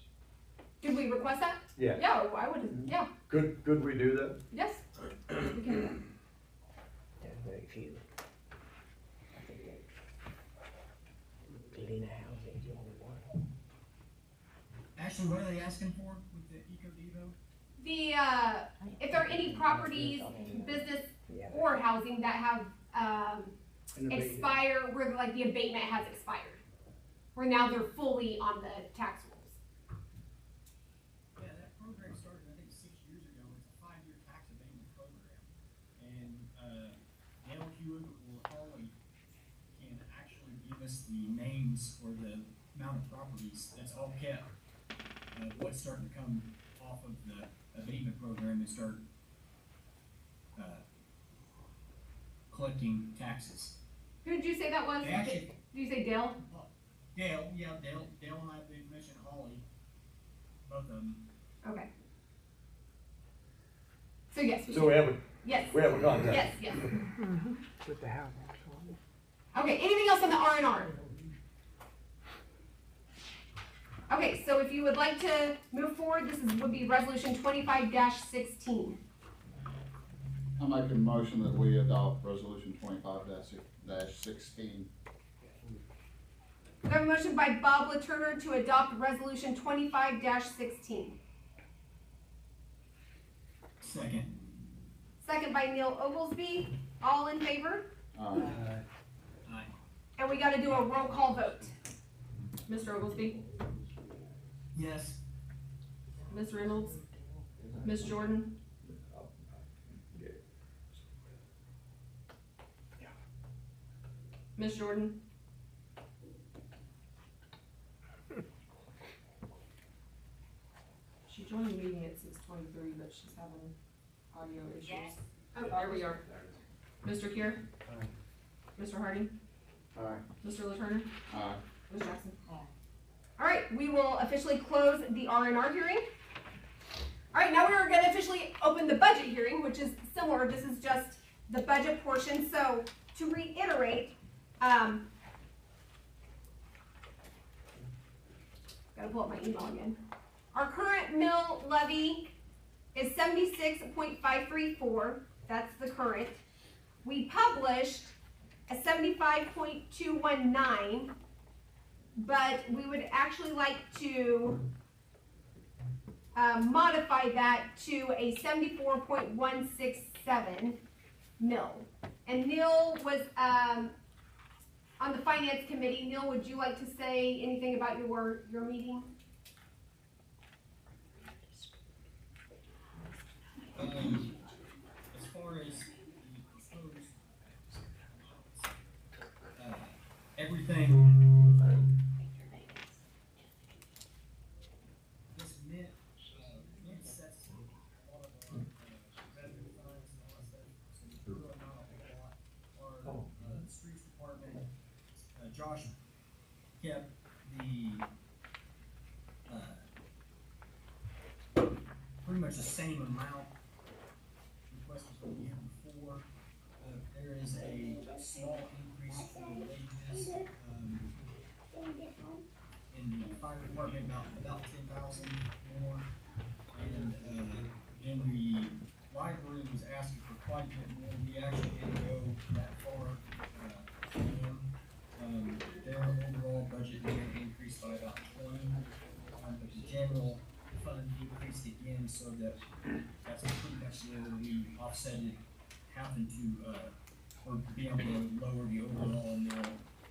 did we request that? Yeah. Yeah, I would, yeah, Could we do that? yes, we can do that. there's very few. I think Galena housing is the only one. Ashley, what are they asking for with the Eco Devo? The, if there are any properties, business or housing that have, And abated. expire, where like the abatement has expired, where now they're fully on the tax rolls. Yeah, that program started, I think, 6 years ago. It's a 5-year tax abatement program. And, Dale Hewitt or Holly can actually give us the names or the amount of properties that's all kept. What's starting to come off of the abatement program and start, collecting taxes. Who did you say that was? They actually, Did you say Dale? Dale and I have the information, Holly, both of them. Okay. So yes. So we have a, Yes. we have a contact. Yes, yes. With the housing. Okay, anything else on the R&R? Okay, so if you would like to move forward, would be resolution 25-16. I make a motion that we adopt resolution 25-16. We have a motion by Bob Laturner to adopt resolution 25-16. Second. Second by Neil Oglesby. All in favor? Aye. Aye. And we gotta do a roll call vote. Mr. Oglesby? Yes. Ms. Reynolds? Ms. Jordan? Ms. Jordan? She joined the meeting at 6:23, but she's having audio issues. Oh, there we are. Mr. Kier? Aye. Mr. Harding? Aye. Mr. Laturner? Aye. Ms. Jackson? All right, we will officially close the R&R hearing. All right, now we're gonna officially open the budget hearing, which is similar. This is just the budget portion. So to reiterate, gotta pull up my email again. Our current mill levy is 76.534. That's the current. We published a 75.219, but we would actually like to modify that to a 74.167 mil. And Neil was on the finance committee. Neil, would you like to say anything about your meeting? As far as the proposed, everything, Josh kept the, pretty much the same amount request as what we had before. There is a small increase for wages, in the fire department, about 10,000 more. And, in the library was asking for quite a bit more. We actually didn't go that far, for them. Their overall budget did increase by about 20, but the general fund increased again, so that's pretty much where we offset it, having to, or be able to lower the overall mill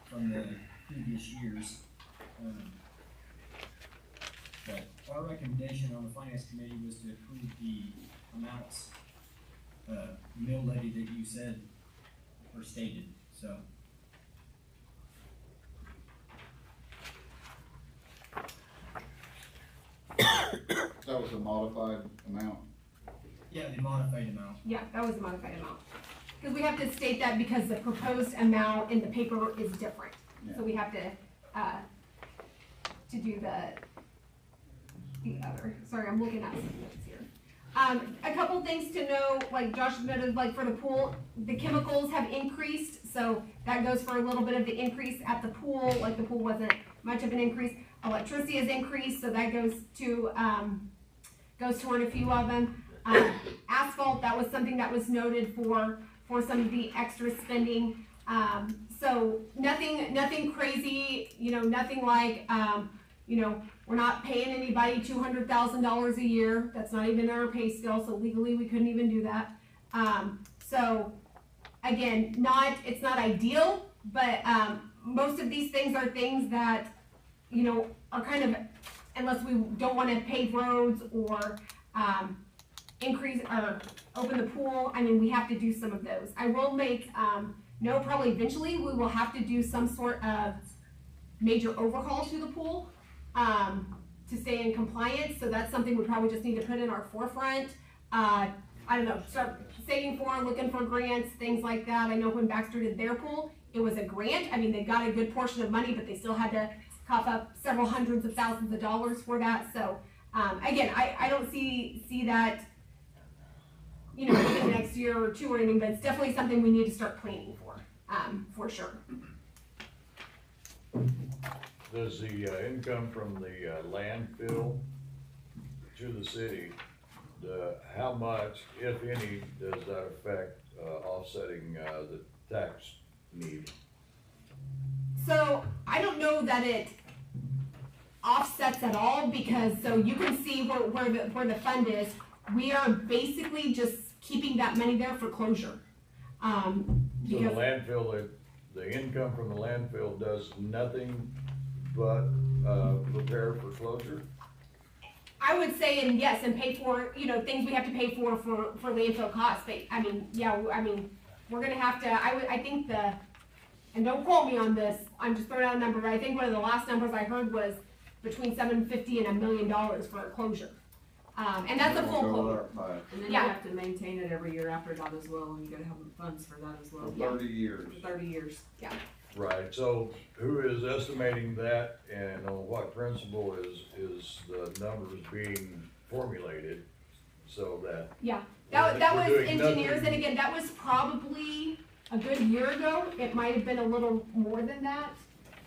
from the previous years. But our recommendation on the finance committee was to approve the amounts, mill levy that you said or stated, so. That was a modified amount. Yeah, the modified amount. Yeah, that was the modified amount. Because we have to state that because the proposed amount in the paper is different. So we have to do the other, sorry, I'm looking at some notes here. A couple things to know, like Josh noted, like for the pool, the chemicals have increased, so that goes for a little bit of the increase at the pool, like the pool wasn't much of an increase. Electricity has increased, so that goes toward a few of them. Asphalt, that was something that was noted for some of the extra spending. So nothing crazy, nothing like, we're not paying anybody $200,000 a year. That's not even our pay scale, so legally we couldn't even do that. So again, it's not ideal, but most of these things are things that, are kind of, unless we don't want to pave roads or increase or open the pool, we have to do some of those. I will make probably eventually we will have to do some sort of major overhaul to the pool to stay in compliance. So that's something we probably just need to put in our forefront. I don't know, start saving for, looking for grants, things like that. I know when Baxter did their pool, it was a grant. They got a good portion of money, but they still had to cough up several hundreds of thousands of dollars for that. So again, I don't see that, within the next year or two or anything, but it's definitely something we need to start planning for sure. Does the income from the landfill to the city, how much, if any, does that affect offsetting the tax need? So I don't know that it offsets at all, because so you can see where the fund is. We are basically just keeping that money there for closure. So the landfill, the income from the landfill does nothing but prepare for closure? I would say, and yes, and pay for, things we have to pay for landfill costs. But we're gonna have to, I think and don't quote me on this, I'm just throwing out a number, but I think one of the last numbers I heard was between $750,000 and $1 million for a closure. And that's a full closure. And then you have to maintain it every year after that as well, and you gotta have funds for that as well. For 30 years. 30 years. Yeah. Right, so who is estimating that, and on what principle is the numbers being formulated so that? Yeah, that was engineers, nothing. and again, that was probably a good year ago. It might have been a little more than that.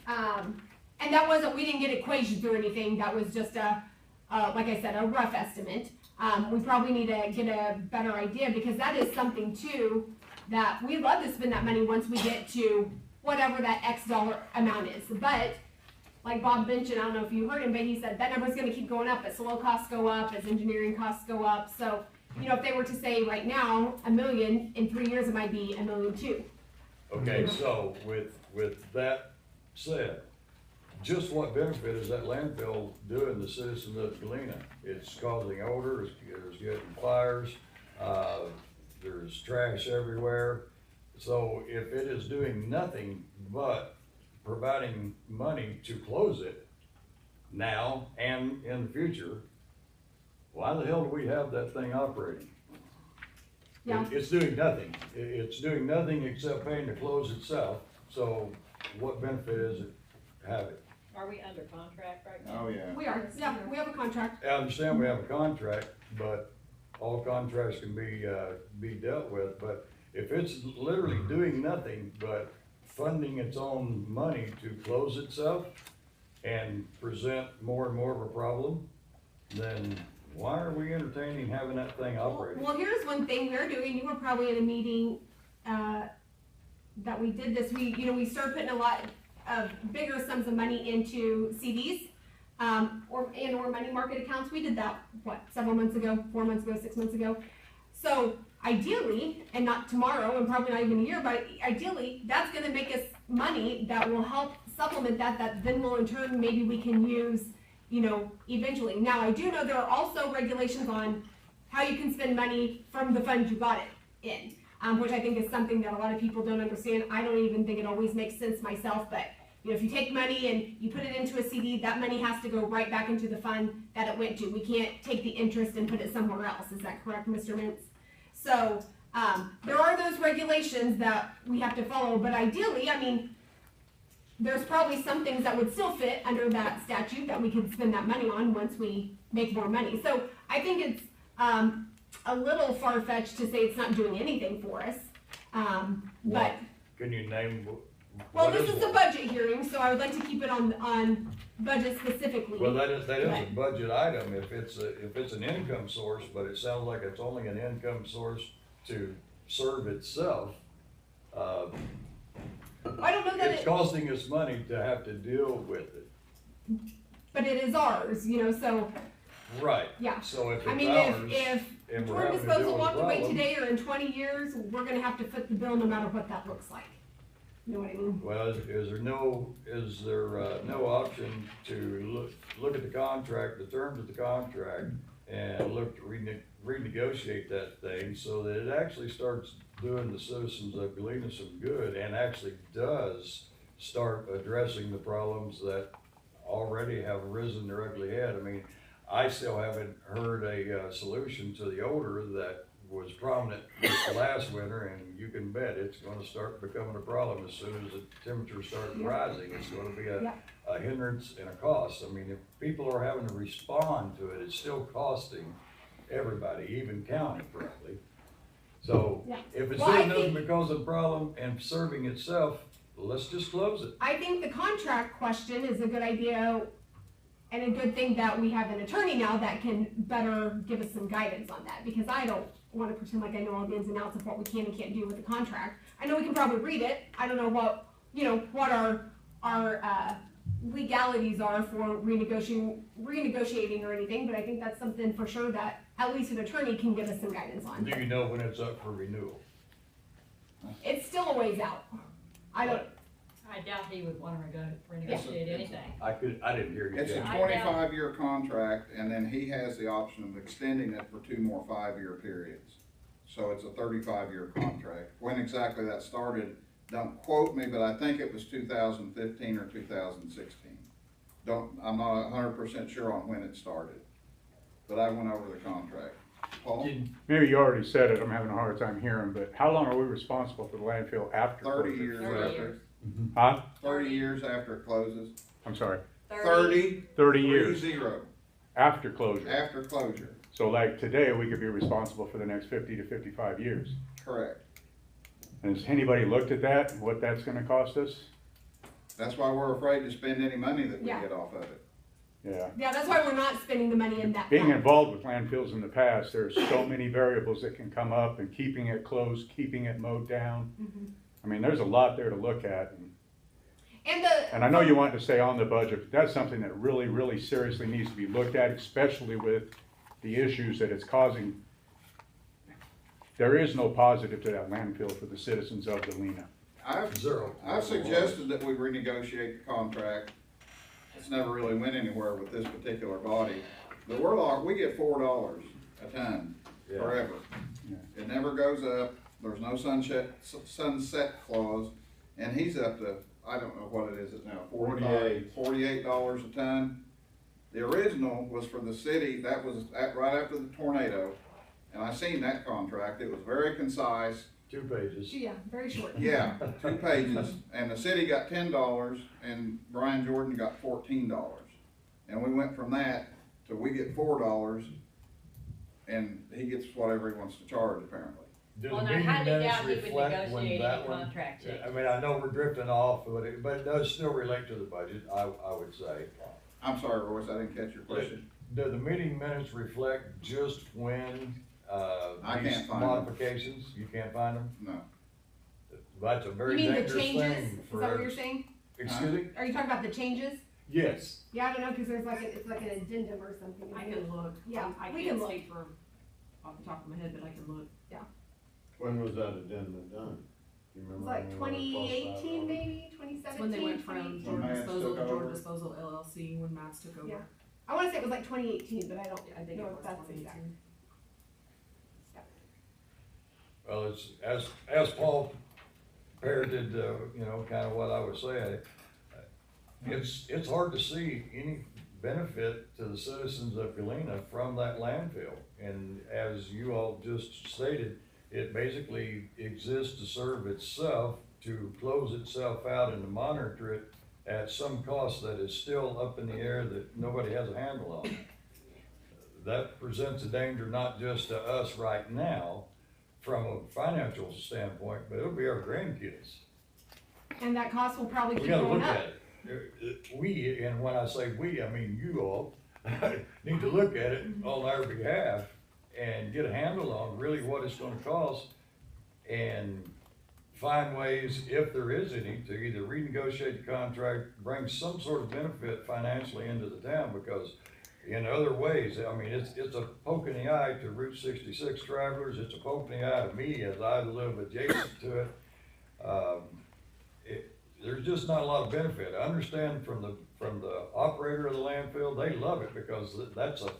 And that wasn't, we didn't get equations or anything. That was just like I said, a rough estimate. We probably need to get a better idea, because that is something too that we love to spend that money once we get to whatever that X dollar amount is. But like Bob mentioned, I don't know if you heard him, but he said that number's going to keep going up as soil costs go up, as engineering costs go up. So, if they were to say right now $1 million, in 3 years it might be $1.2 million. Okay, so with that said, just what benefit is that landfill doing the citizens of Galena? It's causing odor, it's getting fires, there's trash everywhere. So if it is doing nothing but providing money to close it now and in the future, why the hell do we have that thing operating? Yeah. It's doing nothing. It's doing nothing except paying to close itself. So what benefit is it to have it? Are we under contract right now? Oh, yeah. We are, yeah, we have a contract. I understand we have a contract, but all contracts can be dealt with, but if it's literally doing nothing but funding its own money to close itself and present more and more of a problem, then why are we entertaining having that thing operating? Well, here's one thing we're doing, you were probably in a meeting, that we did this, we started putting a lot of bigger sums of money into CDs, or money market accounts. We did that, several months ago, 4 months ago, 6 months ago. So ideally, and not tomorrow, and probably not even a year, but ideally, that's gonna make us money that will help supplement that then will in turn, maybe we can use, eventually. Now, I do know there are also regulations on how you can spend money from the fund you got it in. Which I think is something that a lot of people don't understand. I don't even think it always makes sense myself, but if you take money and you put it into a CD, that money has to go right back into the fund that it went to. We can't take the interest and put it somewhere else. Is that correct, Mr. Mintz? So there are those regulations that we have to follow, but ideally, there's probably some things that would still fit under that statute that we could spend that money on once we make more money. So I think it's a little far-fetched to say it's not doing anything for us, but. Can you name? Well, this is a budget hearing, so I would like to keep it on budget specifically. Well, that is a budget item if it's an income source, but it sounds like it's only an income source to serve itself. I don't know that it's costing us money to have to deal with it. But it is ours, so. Right. Yeah. So if it's ours, if Torn Disposal walked away today or in 20 years, we're gonna have to foot the bill no matter what that looks like. You know what I mean? Well, is there no option to look at the contract, the terms of the contract, and look to renegotiate that thing so that it actually starts doing the citizens of Galena some good and actually does start addressing the problems that already have risen their ugly head? I still haven't heard a solution to the odor that was prominent this last winter, and you can bet it's going to start becoming a problem as soon as the temperatures start rising. It's going to be a hindrance and a cost. If people are having to respond to it, it's still costing everybody, even county probably. So if it's doing nothing because of the problem and serving itself, let's just close it. I think the contract question is a good idea. And a good thing that we have an attorney now that can better give us some guidance on that, because I don't want to pretend like I know all the ins and outs of what we can and can't do with the contract. I know we can probably read it. I don't know what our legalities are for renegotiating or anything, but I think that's something for sure that at least an attorney can give us some guidance on. Do you know when it's up for renewal? It's still a ways out. I doubt he would want to renegotiate anything. I didn't hear you. It's a 25-year contract, and then he has the option of extending it for 2 more 5-year periods. So it's a 35-year contract. When exactly that started, don't quote me, but I think it was 2015 or 2016. I'm not 100% sure on when it started, but I went over the contract. Paul? Maybe you already said it, I'm having a hard time hearing, but how long are we responsible for the landfill after? 30 years 30 after. years. Huh? 30 years after it closes. I'm sorry. 30 years. 30. After closure. After closure. So like today, we could be responsible for the next 50 to 55 years. Correct. And has anybody looked at that, what that's gonna cost us? That's why we're afraid to spend any money that we Yeah. get off of it. Yeah. Yeah, that's why we're not spending the money in that Being fund. involved with landfills in the past, there's so many variables that can come up, and keeping it closed, keeping it mowed down. There's a lot there to look at. And I know you want to stay on the budget, but that's something that really, really seriously needs to be looked at, especially with the issues that it's causing. There is no positive to that landfill for the citizens of Galena. I've suggested that we renegotiate the contract. It's never really went anywhere with this particular body. But we get $4 a ton forever. Yeah. It never goes up. There's no sunset clause, and he's up to, I don't know what it is now, $48 a ton. The original was for the city. That was right after the tornado, and I seen that contract. It was very concise. 2 pages. Yeah, very short. Yeah, 2 pages, and the city got $10, and Brian Jordan got $14. And we went from that to we get $4, and he gets whatever he wants to charge, apparently. Do Well, the and I meeting highly minutes doubt he would reflect when negotiate that any one? contract change. I mean, I know we're drifting off, but it does still relate to the budget, I would say. I'm sorry, Royce, I didn't catch your question. Do the meeting minutes reflect just when, I these can't find them. modifications? You can't find them? No. That's a You very mean the dangerous changes? thing Is for. that what you're saying? Excuse me? Are you talking about the changes? Yes. Yeah, I don't know, cause there's like, it's like an addendum or something. I isn't it? can look. Yeah, I we can't can look. speak for off the top of my head, but I can look. When was that addendum done? You It remember? was like when we were across that 2018 road? maybe, It's 2017, when they went from 2018. Jordan Matt's Disposal took to Jordan over. Disposal LLC when Matt's took over. Yeah. I wanna say it was like 2018, but I don't I think know it if was that's exact. 2018. Well, it's, as Paul parroted, you know, kind of what I was saying, it's hard to see any benefit to the citizens of Galena from that landfill. And as you all just stated, it basically exists to serve itself, to close itself out and to monitor it at some cost that is still up in the air that nobody has a handle on. That presents a danger not just to us right now from a financial standpoint, but it'll be our grandkids. And that cost will probably We keep gotta going look up. at it. We, and when I say we, I mean you all, need to look at it on our behalf and get a handle on really what it's gonna cost and find ways, if there is any, to either renegotiate the contract, bring some sort of benefit financially into the town, because in other ways, I mean, it's a poke in the eye to Route 66 travelers, it's a poke in the eye to me as I live adjacent to it. There's just not a lot of benefit. I understand from the operator of the landfill, they love it because that's a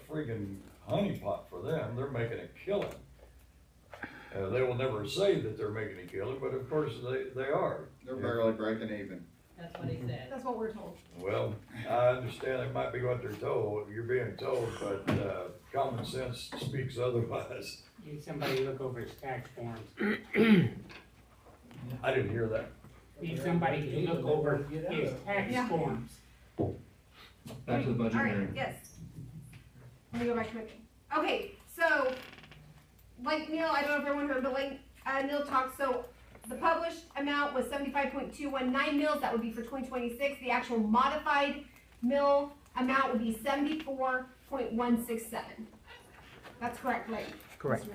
freaking honeypot for them. They're making a killing. They will never say that they're making a killing, but of course they are. They're barely breaking even. That's what he said. That's what we're told. Well, I understand it might be what they're told, you're being told, but common sense speaks otherwise. Need somebody to look over his tax forms. I didn't hear that. Need somebody to look over his tax Yeah. forms. Back to the budget All right, hearing. yes. Let me go back to my thing. Okay, so, like Neil, I don't know if everyone heard, but like, Neil talked, so the published amount was 75.219 mils, that would be for 2026. The actual modified mill amount would be 74.167. That's correct, right? Correct.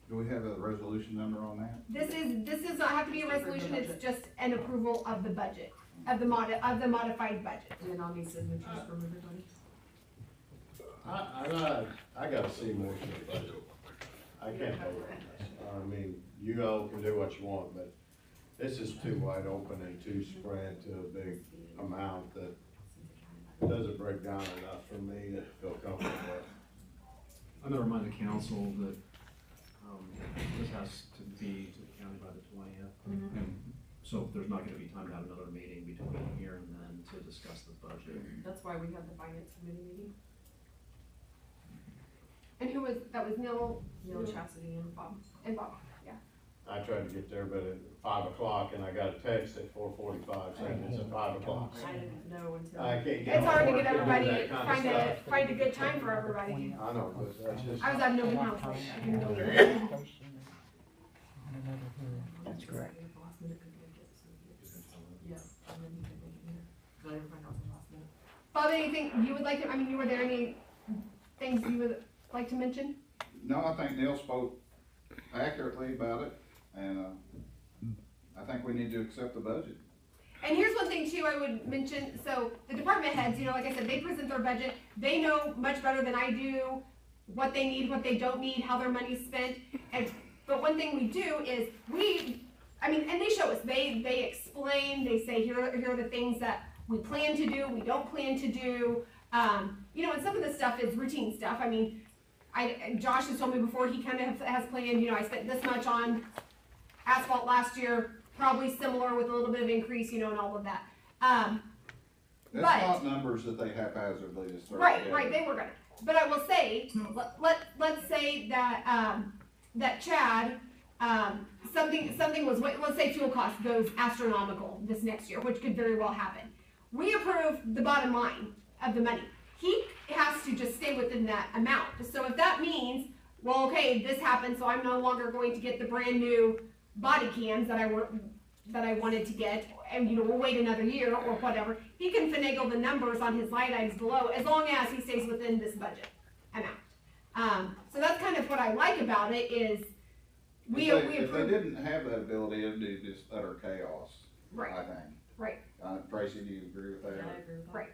Do we have a resolution number on that? This does not have to be a resolution, it's just an approval of the budget, of the modified budget. And then I'll need signatures from everybody. I gotta see more to the budget. I can't vote on this. I mean, you all can do what you want, but this is too wide open and too spread to a big amount that doesn't break down enough for me to feel comfortable with. I'm gonna remind the council that, this has to be to the county by the 20th. And so there's not gonna be time to have another meeting between here and then to discuss the budget. That's why we have the finance committee meeting. And that was Neil? Neil Chastity and Bob. And Bob, yeah. I tried to get there, but at 5 o'clock, and I got a text at 4:45 saying it's at 5 o'clock. I didn't know until. I can't get. It's hard to on get board everybody, do that kind of stuff. find a good time for everybody. I know, but that's just. I was at an open house, I didn't know. That's correct. Yeah, and then he can make it here. But I didn't find out until last minute. Bob, anything you would like to, I mean, were there any things you would like to mention? No, I think Neil spoke accurately about it, and, I think we need to accept the budget. And here's one thing too I would mention, so the department heads, you know, like I said, they present their budget, they know much better than I do what they need, what they don't need, how their money's spent, but one thing we do is and they show us, they explain, they say, here are the things that we plan to do, we don't plan to do, you know, and some of this stuff is routine stuff. I mean, Josh has told me before, he kind of has planned, you know, I spent this much on asphalt last year, probably similar with a little bit of increase, you know, and all of that. That's not numbers that they haphazardly just throw Right, together. right, they were gonna. But I will say, let's say that, that Chad, something was, let's say fuel cost goes astronomical this next year, which could very well happen. We approve the bottom line of the money. He has to just stay within that amount. So if that means, well, okay, this happened, so I'm no longer going to get the brand new body cams that I wanted to get, and we'll wait another year or whatever. He can finagle the numbers on his line items below as long as he stays within this budget amount. So that's kind of what I like about it is If they didn't have that ability, it'd be just utter chaos. Right. I think. Right. Tracy, do you agree with that? Yeah, I agree with that. Right.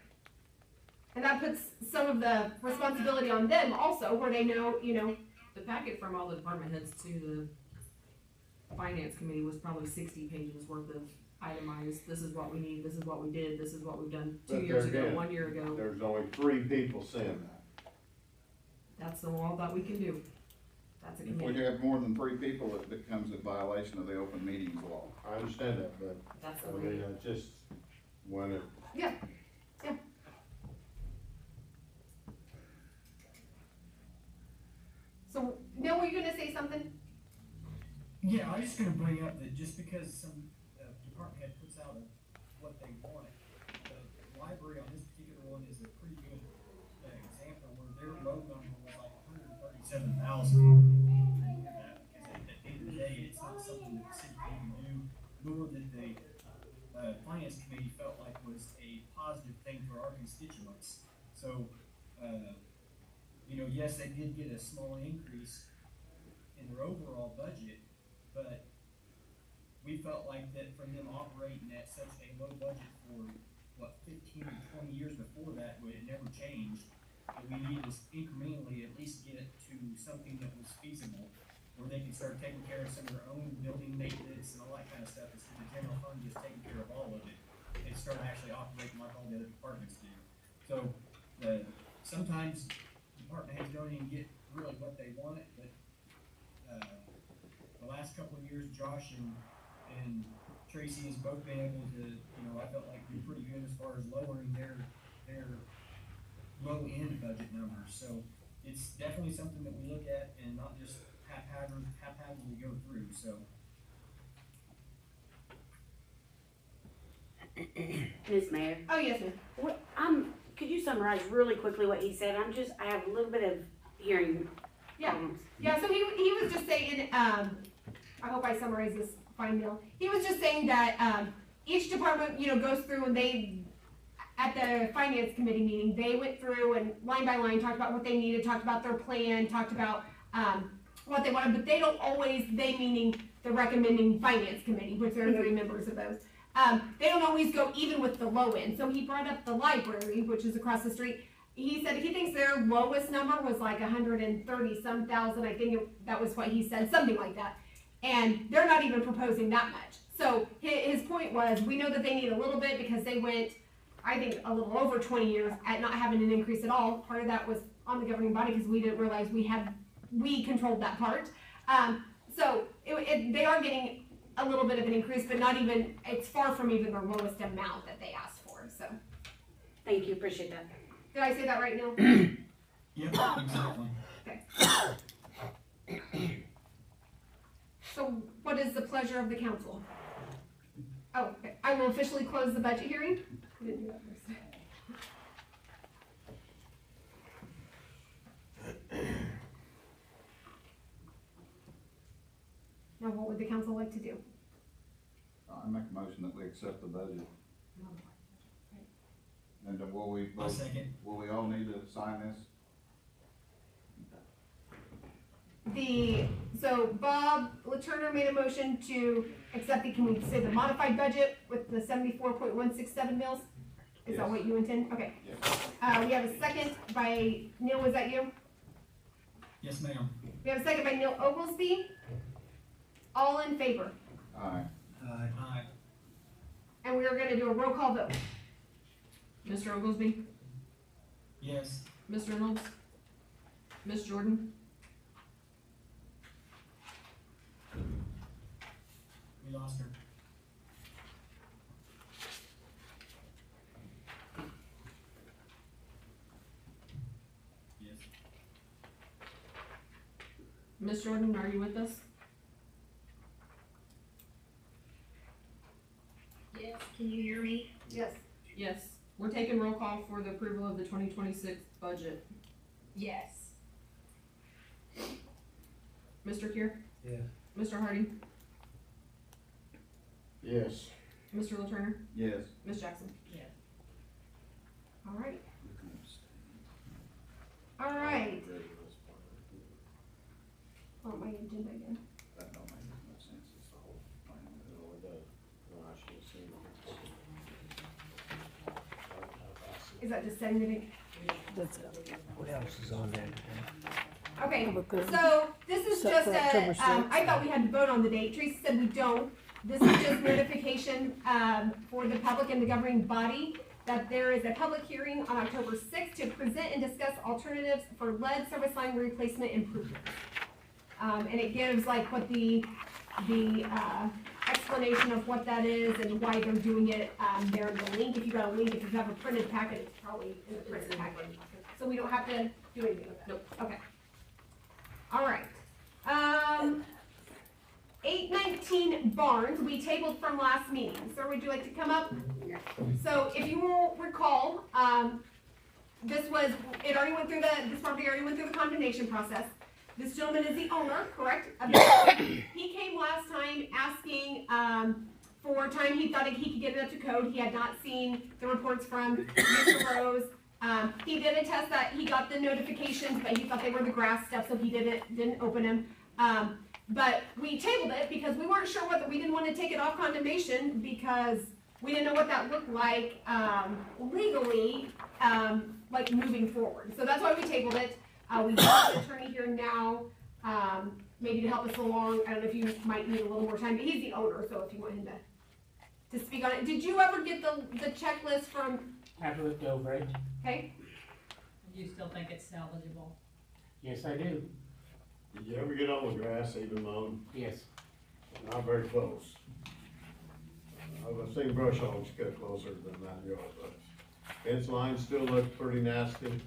And that puts some of the responsibility on them also, where they know, The packet from all the department heads to the finance committee was probably 60 pages worth of itemized, this is what we need, this is what we did, this is what we've done 2 But years there ago, again, 1 year ago. There's only 3 people saying that. That's all that we can do. That's a If committee. we have more than 3 people, it becomes a violation of the open meetings law. I understand that, but, That's the I way. mean, I just, when it, yeah. So, Neil, were you gonna say something? Yeah, I was just gonna bring up that just because some department head puts out what they want, the library on this particular one is a pretty good example where their low number was like 137,000. Because at the end of the day, it's not something that the city can do, nor that the finance committee felt like was a positive thing for our constituents. So, yes, they did get a small increase in their overall budget, but we felt like that from them operating at such a low budget for, 15 or 20 years before that, where it never changed, that we needed to incrementally at least get it to something that was feasible, where they could start taking care of some of their own building maintenance and all that kind of stuff, instead of the general fund just taking care of all of it. They start actually operating like all the other departments do. So, sometimes department heads don't even get really what they wanted, but the last couple of years, Josh and Tracy has both been able to, I felt like do pretty good as far as lowering their low end budget numbers. So it's definitely something that we look at and not just haphazardly go through. So. Ms. Mayor, Oh, yes, ma'am. could you summarize really quickly what he said? I have a little bit of hearing Yeah. problems. Yeah, so he was just saying, I hope I summarize this fine, Neil. He was just saying that, each department, goes through and at the finance committee meeting, they went through and line by line talked about what they needed, talked about their plan, talked about, what they wanted, but they don't always, they meaning the recommending finance committee, which there are 3 members of those. They don't always go even with the low end. So he brought up the library, which is across the street. He said he thinks their lowest number was like 130-some thousand. I think that was what he said, something like that. And they're not even proposing that much. So his point was, we know that they need a little bit because they went, I think, a little over 20 years at not having an increase at all. Part of that was on the governing body because we didn't realize we controlled that part. So they are getting a little bit of an increase, but not even, it's far from even the lowest amount that they asked for, so. Thank you, appreciate that. Did I say that right, Neil? Yeah, exactly. Okay. So what is the pleasure of the council? Oh, okay. I will officially close the budget hearing. I didn't do that first. Now, what would the council like to do? I make a motion that we accept the budget. And then will we I'll second. will we all need to sign this? So Bob Turner made a motion to accept can we say the modified budget with the 74.167 mils? Is that Yes. what you intend? Okay. Yes. We have a second by Neil, was that you? Yes, ma'am. We have a second by Neil Oglesby. All in favor? Aye. Aye. And we are gonna do a roll call vote. Mr. Oglesby, Yes. Mr. Reynolds, Ms. Jordan, We lost her. Yes. Ms. Jordan, are you with us? Yes, can you hear me? Yes. Yes. We're taking roll call for the approval of the 2026 budget. Yes. Mr. Kier? Yeah. Mr. Harding? Yes. Mr. LaTurner? Yes. Ms. Jackson? Yes. All right. All right. Oh, my agenda again. That don't make no sense, it's the whole plan. No, it does. No, I should have seen it. Is that just setting the date? That's it. What else is on there? Okay, Public hearing. so this is Set just for October a, 6th. I thought we had to vote on the date. Teresa said we don't. This is just notification, for the public and the governing body that there is a public hearing on October 6th to present and discuss alternatives for lead service line replacement improvements. And it gives like what the explanation of what that is and why they're doing it, there in the link. If you got a link, if you have a printed packet, it's probably in the printed packet. So we don't have to do anything with that. Nope. Okay. All right. 819 Barnes, we tabled from last meeting. Sir, would you like to come up? Yeah. So if you will recall, this property already went through the condemnation process. This gentleman is the owner, correct? He came last time asking, for time he thought he could get it up to code. He had not seen the reports from Mr. Rose. He did attest that he got the notifications, but he thought they were the grass stuff, so he didn't open them. But we tabled it because we weren't sure we didn't want to take it off condemnation because we didn't know what that looked like, legally, like moving forward. So that's why we tabled it. We have an attorney here now, maybe to help us along. I don't know if you might need a little more time, but he's the owner, so if you want him to speak on it. Did you ever get the checklist from, I've looked over it. okay? You still think it's salvageable? Yes, I do. Did you ever get all the grass even mown? Yes. Not very close. I've seen brush hogs get closer than that yard, but fence lines still look pretty nasty.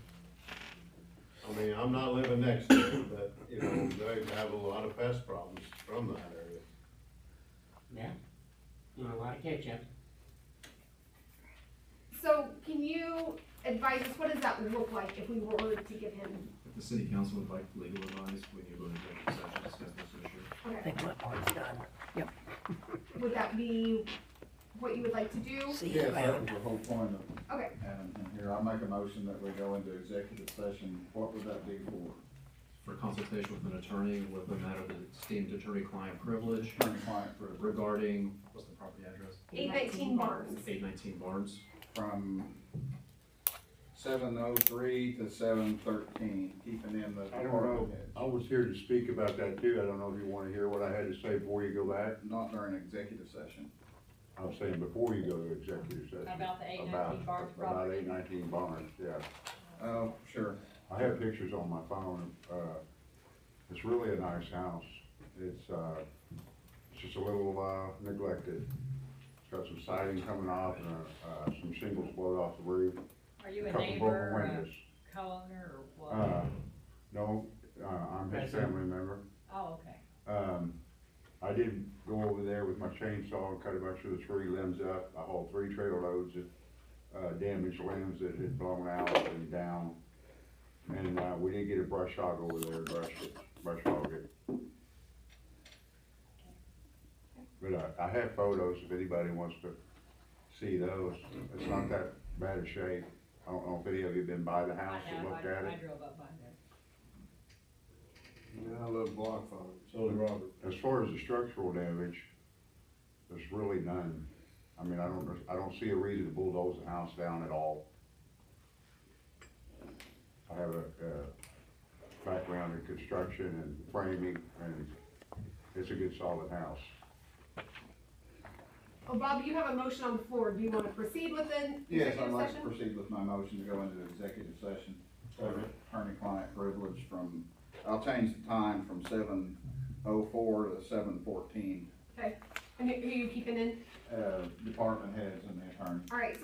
I mean, I'm not living next to it, but, you know, they have a lot of pest problems from that area. Yeah. Doing a lot of catch up. So can you advise us, what does that look like if we were to give him? If the city council would like legal advice, we need to go into executive session to discuss this issue. Okay. I think my part's done. Yep. Would that be what you would like to do? See Yes, you that around. was the whole point of Okay. having him here. I'll make a motion that we go into executive session. What would that be for? For consultation with an attorney with a matter that's deemed attorney-client privilege Attorney-client privilege. regarding, what's the property address? 819 Barnes. 819 Barnes. From 7:03 to 7:13, keeping in the I don't know, department heads. I was here to speak about that too, I don't know if you wanna hear what I had to say before you go back. Not during executive session. I was saying before you go to executive session. About the 819 Barnes property? About 819 Barnes, yeah. Oh, sure. I have pictures on my phone, it's really a nice house. It's just a little, neglected. It's got some siding coming off and, some shingles blowed off the roof. Are you a Couple neighbor, broken a windows. co-owner, or what? No, I'm his Resident? family member. Oh, okay. I did go over there with my chainsaw and cut a bunch of the tree limbs up. I hauled 3 trailer loads of, damaged limbs that had blown out and down. And, we did get a brush hog over there, brush hog it. But, I have photos if anybody wants to see those. It's not that bad a shape. I don't know if any of you been by the house and looked at I it. drove up by there. Yeah, I live block from it, so did Robert. As far as the structural damage, there's really none. I mean, I don't see a reason to bulldoze the house down at all. I have a background in construction and framing, and it's a good solid house. Oh, Bob, you have a motion on the floor. Do you want to proceed with an Yes, I'd executive like to session? proceed with my motion to go into executive session. Attorney-client privilege from, I'll change the time from 7:04 to 7:14. Okay. And who are you keeping in? Department heads and the attorney. All right. So